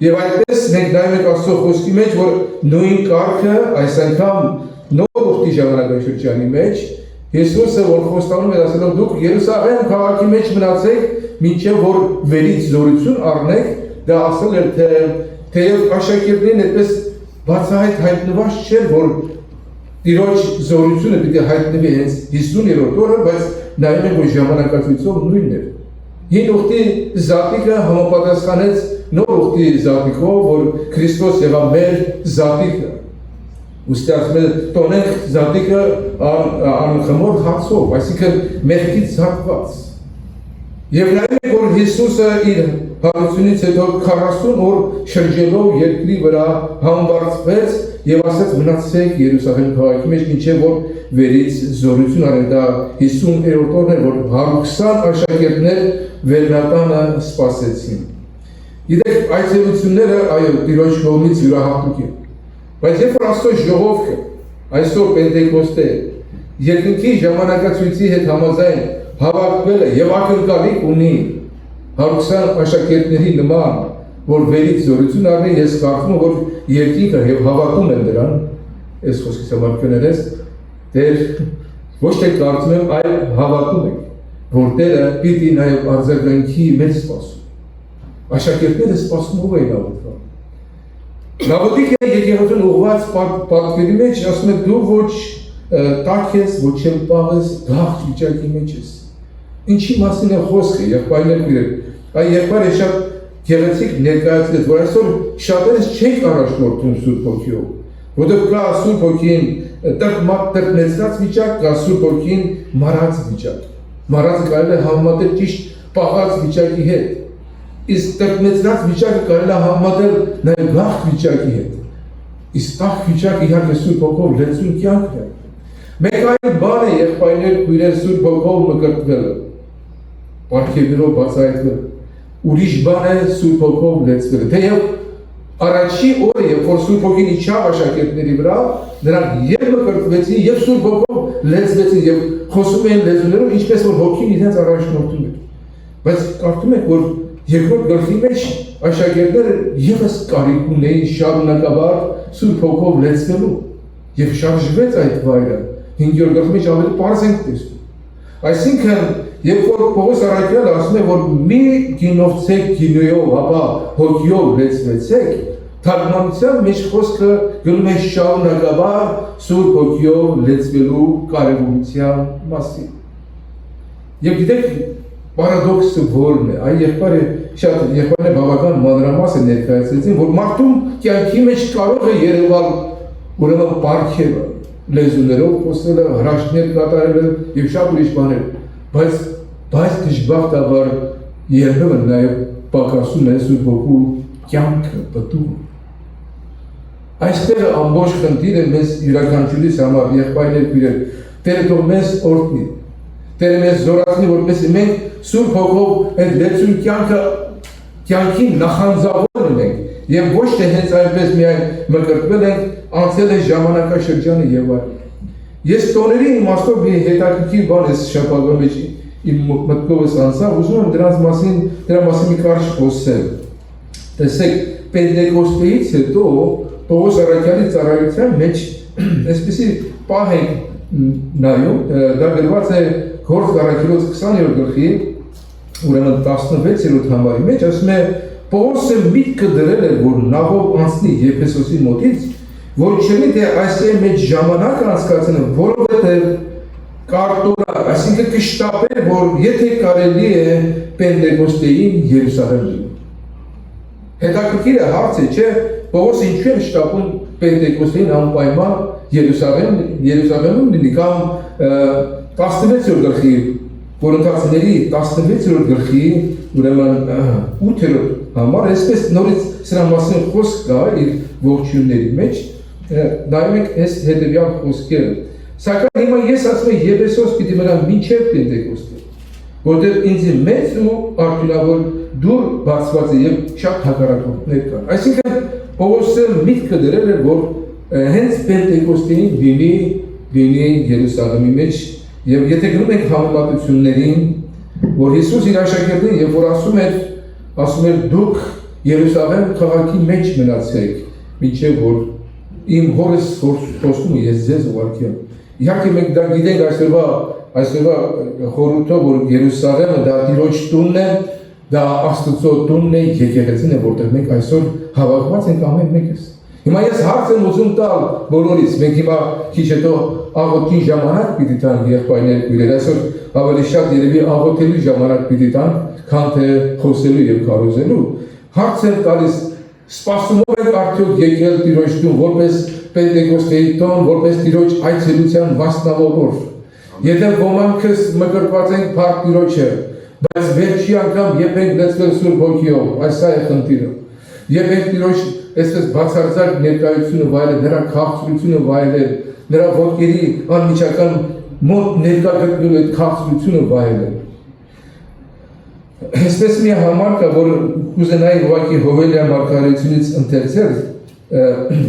Եվ այդպես մենք նայում ենք Աստծո խոսքի մեջ, որ նույն կարգը այս անգամ նոր ուխտի ժամանակաշրջանի մեջ Հիսուսը որ խոստանում էր ասելով դուք Երուսաղեմ քաղաքի մեջ մնացեք, մինչև որ վերից զորություն առնեք, դա ասել էր թե թեև աշակերտներին այդպես բացահայտ հայտնված չէր, որ Տիրոջ զորությունը պիտի հայտնվի հենց 50-րդ օրը, բայց նայում ենք որ ժամանակացույցով նույնն էր։ Հին ուխտի զատիկը համապատասխանեց նոր ուխտի զատիկով, որ Քրիստոս եղավ մեր զատիկը։ Ուստի ասում է տոնենք զատիկը անխմոր հացով, այսինքն մեղքից զատված։ Եվ նայում ենք որ Հիսուսը իր հարությունից հետո 40 օր շրջելով երկրի վրա համբարձվեց եւ ասաց մնացեք Երուսաղեմ քաղաքի մեջ, մինչեւ որ վերից զորություն արել, դա 50-րդ օրն էր, որ 120 աշակերտներ վերնատանը սպասեցին։ Գիտեք, այցելությունները այո Տիրոջ կողմից յուրահատուկ են, բայց երբ որ Աստծո ժողովը այսօր Պենտեկոստե երկնքի ժամանակացույցի հետ համաձայն հավաքվել է եւ ակնկալիք ունի 120 աշակերտների նման որ վերից զորություն առնի, ես կարծում եմ, որ երկինքը եւ հավատում եմ դրան, այս խոսքից համար կներես, դեր ոչ թե կարծում եմ, այլ հավատում եմ, որ Տերը պիտի նաեւ արձագանքի մեծ սպասում։ Աշակերտները սպասում ով էին ավտվան։ Նավոտիկը եկեղեցուն ուղված պատվերի մեջ ասում է դու ոչ տաք ես, ոչ էլ պաղ ես, գաղթ վիճակի մեջ ես։ Ինչի մասին է խոսքը, եղբայրներ գրել։ Այ եղբայրը շատ գեղեցիկ ներկայացրեց, որ այսօր շատերս չենք առաջնորդում Սուրբ Հոգիով, որտեղ կա Սուրբ Հոգին տրտմեցրած վիճակ, կա Սուրբ Հոգին մարած վիճակ։ Մարածը կարելի է համեմատել ճիշտ պաղած վիճակի հետ։ Իսկ տրտմեցրած վիճակը կարելի է համեմատել նաև գաղթ վիճակի հետ։ Իսկ տաք վիճակը իհարկե Սուրբ Հոգով լեցուն կյանքն է։ Մեկ այլ բան է եղբայրներ քույրեր Սուրբ Հոգով մկրտվելը, պարգևներով բացահայտվելը։ Ուրիշ բան է Սուրբ Հոգով լեցվելը։ Թեև առաջի օրը, երբ որ Սուրբ Հոգին իջավ աշակերտների վրա, նրանք եւ մկրտվեցին, եւ Սուրբ Հոգով լեցվեցին եւ խոսում էին լեզուներով, ինչպես որ Հոգին իրենց առաջնորդում էր։ Բայց կարծում եք, որ երկրորդ գլխի մեջ աշակերտները եւս կարիք ունեին շարունակաբար Սուրբ Հոգով լեցվելու եւ շարժվեց այդ վայրը։ 5-րդ գլխի մեջ ավելի պարզ ենք տեսնում։ Այսինքն, երբ որ Պողոս առաքյալը ասում է, որ մի գինովցեք գինոյով, ապա հոգիով լեցվեցեք, թարգմանության մեջ խոսքը գնում է շարունակաբար Սուրբ Հոգիով լեցվելու կարևորության մասին։ Եվ գիտեք, պարադոքսը որն է, այ եղբայրը բավական մանրամաս է ներկայացրեցին, որ մարդում կյանքի մեջ կարող է երևալ ուրեմն պարգևը, լեզուներով խոսելը, հրաշքներ կատարելը եւ շատ ուրիշ բաներ, բայց դժբախտաբար երբեմն նաեւ պակասում է Սուրբ Հոգու կյանքը, պտուղը։ Այստեղ ամբողջ խնդիրը մեզ յուրաքանչյուրիս համար եղբայրներ քույրեր, Տերը թող մեզ օրհնի, Տերը մեզ զորացնի, որպեսզի մենք Սուրբ Հոգով այդ լեցուն կյանքին նախանձավոր լինենք եւ ոչ թե հենց այնպես միայն մկրտվել ենք, անցել է ժամանակաշրջանը եւ այլն։ Ես տոների իմաստով մի հետաքրքիր բան ես շաբաթվա մեջ իմ մտքովս անցավ, ուզում եմ դրա մասին մի կարճ խոսել։ Տեսեք, Պենտեկոստեից հետո Պողոս առաքյալի ծառայության մեջ այսպեսի պահ ենք նայում, դա գրված է Գործ առաքյալոց 20-րդ գլխի, ուրեմն 16-րդ համարի մեջ, ասում է Պողոսը միտքը դրել էր, որ նավով անցնի Եփեսոսի մոտից, որ չլինի թե այսի մեջ ժամանակ անցկացնի, որովհետև կարտորա, այսինքն կշտապեր, որ եթե կարելի է Պենտեկոստեին Երուսաղեմ լինի։ Հետաքրքիր է հարցը, չէ, Պողոսը ինչու է շտապում Պենտեկոստեին անպայման Երուսաղեմում լինի, կամ 16-րդ գլխի, Կորինթացիների 16-րդ գլխի, ուրեմն 8-րդ համար, այսպես նորից սրա մասին խոսք կա իր ողջույնների մեջ, նայում ենք այս հետևյալ խոսքերը։ Սակայն հիմա ես ասում եմ Եփեսոս պիտի մնամ մինչև Պենտեկոստե, որտեղ ինձ մեծ ու արդյունավոր դուր բացված է եւ շատ հակառակորդներ կան։ Այսինքն Պողոսը միտքը դրել էր, որ հենց Պենտեկոստեին լինի Երուսաղեմի մեջ, եւ եթե գնում ենք համեմատություններին, որ Հիսուս իր աշակերտներին, երբ որ ասում էր դուք Երուսաղեմ քաղաքի մեջ մնացեք, մինչև որ իմ հորս խոստումը ես ձեզ ուղարկեմ։ Իհարկե մենք դա գիտենք այսօրվա խորհուրդով, որ Երուսաղեմը դա Տիրոջ տունն է, դա Աստծո տունն է, եկեղեցին է, որտեղ մենք այսօր հավաքված ենք ամեն մեկս։ Հիմա ես հարց եմ ուզում տալ բոլորից, մենք հիմա քիչ հետո աղոթքի ժամանակ պիտի տանք եղբայրներ քույրեր, այսօր ավելի շատ երևի աղոթելու ժամանակ պիտի տանք, քան թե խոսելու եւ քարոզելու։ Հարց եմ տալիս, սպասումով եք արդյոք եկել Տիրոջ տուն, որպես Պենտեկոստեի տոն, որպես Տիրոջ այցելության մասնավոր։ Եթե ոմանքս մկրտված ենք փառք Տիրոջը, բայց վերջի անգամ երբ ենք լեցվել Սուրբ Հոգիով, այս է խնդիրը։ Երբ ենք Տիրոջ այսպես բացարձակ ներկայությունը վայելել, նրա քաղցրությունը վայելել, նրա ոտքերի անմիջական մոտ ներկա գտնելու այդ քաղցրությունը վայելել։ Այսպես մի համար կա, որ կուզենայի ուղղակի Հովելիա մարգարեությունից ընթերցել,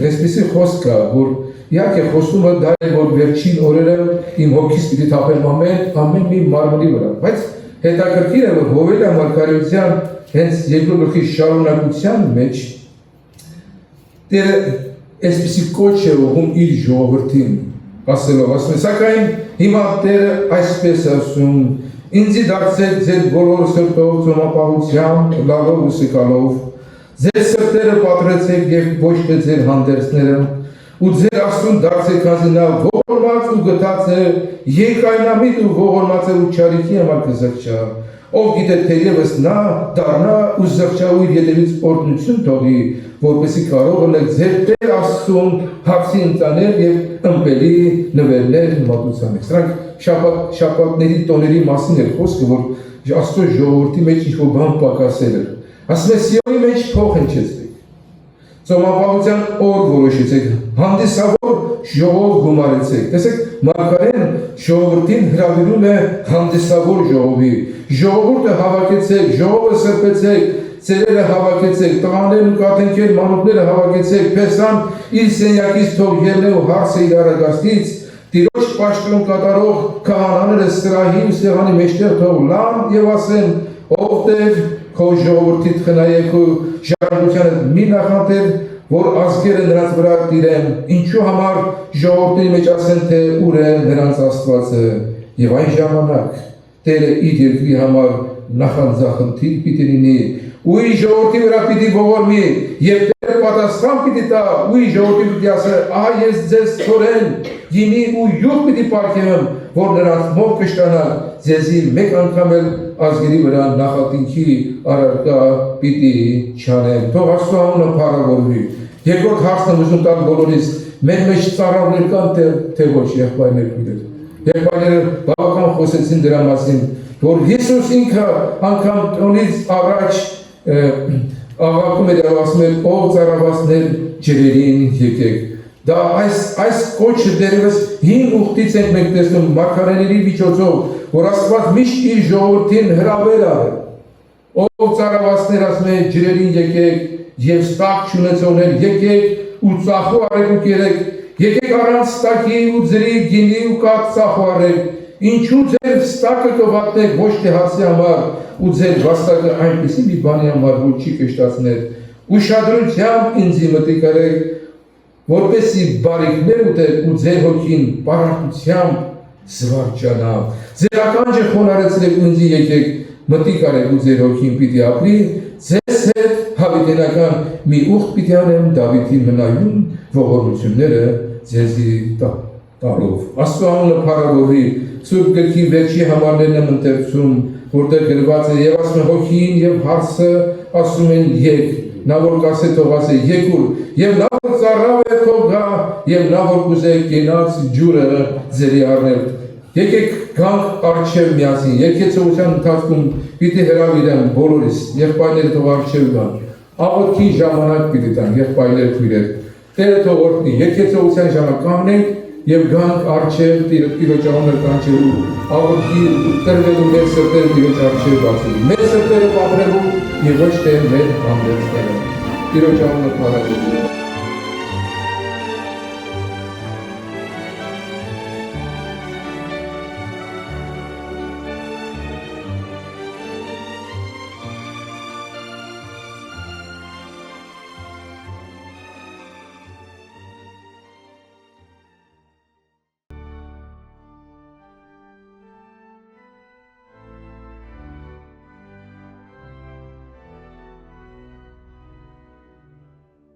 այսպեսի խոսք կա, որ իհարկե խոսումը դա է, որ վերջին օրերը իմ հոգիս պիտի թափեմ ամեն մի մարմնի վրա, բայց հետաքրքիր է, որ Հովելիա մարգարեության հենց երկրորդ գլխի շարունակության մեջ Տերը այսպիսի կոչ է ուղղում իր ժողովրդին, ասելով, ասում է, սակայն հիմա Տերը այսպես ասում, ինձի դարձեք ձեր բոլոր սրտով, ծոմապահությամբ, լալով ու սկալով, ձեր սրտերը պատրեցեք և ոչ թե ձեր հանդերձները, ու ձեր Աստուն դարձեք քանզի նա ողորմած ու գթած է, երկայնամիտ ու ողորմած է ու չարիքի համար կզղջա, ով գիտե թերևս նա դառնա ու զղջա ու իր ետևից օրհնություն թողի, որպեսզի կարող ըլեք ձեր Տեր Աստծուն հագցի ընծանել և ըմպելի նվերներ մատուցանել։ Սրանք շաբաթների տոների մասին էր խոսքը, որ Աստծո ժողովրդի մեջ ինչ-որ բան պակասել էր։ Ասում է Սիոնի մեջ փող հնչեցրեք, ծոմապահության օր որոշեցեք, հանդիսավոր ժողով գումարեցեք։ Տեսեք, մարգարեն ժողովրդին հրավիրում է հանդիսավոր ժողովի, ժողովուրդը հավաքեցեք, ժողովը սրբեցեք, ծերերը հավաքեցեք, տղաներն ու կաթենքեր, մանուկները հավաքեցեք, Փեսան իր սենյակից թող ելնե ու հարսը իր արագաստից, Տիրոջ պաշտոն կատարող քահանաները սրահի ու սեղանի մեջտեղ թող լան և ասեն, ով Տեր, քո ժողովրդիդ խնայեք ու ժառանգությանը մի նախանտեր, որ ազգերը նրանց վրա տիրեն, ինչու համար ժողովրդների մեջ ասեն, թե ուր է նրանց Աստվածը, և այն ժամանակ Տերը իր երկրի համար նախանձախնդիր պիտի լինի, ու իր ժողովրդի վրա պիտի ողորմի, և Տերը պատասխան պիտի տա, ու իր ժողովրդին պիտի ասել, ահա ես ձեզ թորեն, գինի ու յուղ պիտի պարգևեմ, որ նրանց մոտ կշտանա, ձեզի մեկ անգամ էլ ազգերի վրա նախատինքի առարկա պիտի չանեմ։ Թող Աստծո անունը փառավորվի։ Երկրորդ հարցն եմ ուզում տալ բոլորիս, մեր մեջ ծառայողներ կան, թե ոչ, եղբայրներ քույրեր։ Եղբայրները բավական խոսեցին դրա մասին, որ Հիսուս ինքը անգամ տնից առաջ աղաղակում էր և ասում էր, ով ծառայվածներ ջրերին եկեք։ Դա այս կոչը դերևս հին ուխտից ենք մենք տեսնում մարգարեների միջոցով, որ Աստված միշտ իր ժողովրդին հրավեր արել։ Ով ծառայվածներ ասում է ջրերին եկեք և ստակ չունեցողներ եկեք ու ծախու արեք ու կերեք, եկեք առանց ստակի ու ձրի, գինի ու կաթ ծախու արեք, ինչու ձեր ստակը կվատնեք ոչ թե հացի համար ու ձեր վաստակը այնպիսի մի բանի համար, որ չի կշտացներ, ուշադրությամբ ինձի մտիկ արեք, որպեսզի բարիքներ ուտեք ու ձեր հոգին պարարտությամբ զվարճանա։ Ձեր ականջը խոնարհեցրեք ու ինձի եկեք, մտիկ արեք ու ձեր հոգին պիտի ապրի, ձեզ հետ հավիտենական մի ուխտ պիտի անեմ Դավիթի մնայուն ողորմությունները ձեզի տալով։ Աստծո անունը փառավորվի, Սուրբ գրքի վերջի համարներն եմ ընթերցում, որտեղ գրված է և ասում է հոգին և հարսը ասում են եկ, նա որ կասե թող ասե եկուր, և նա որ ծառավ է թող գա, և նա որ կուզե կենաց ջուրը ձերի առնել։ Եկեք գանք առջև միասին, երկեցողության ընթացքում պիտի հրավիրեմ բոլորիս, եղբայրները թող առջև գան, աղոթքի ժամանակ պիտի տան, եղբայրներ քույրեր, Տերը թող օրհնի, երկեցողության ժամանակ կանգնենք և գանք առջև Տիրոջ անունը կանչելու, աղոթքի տրվելու մեր սրտերը Տիրոջ առջև բացելու, մեր սրտերը ապրելու և ոչ թե մեր հանդերձները։ Տիրոջ անունը փառավորվի։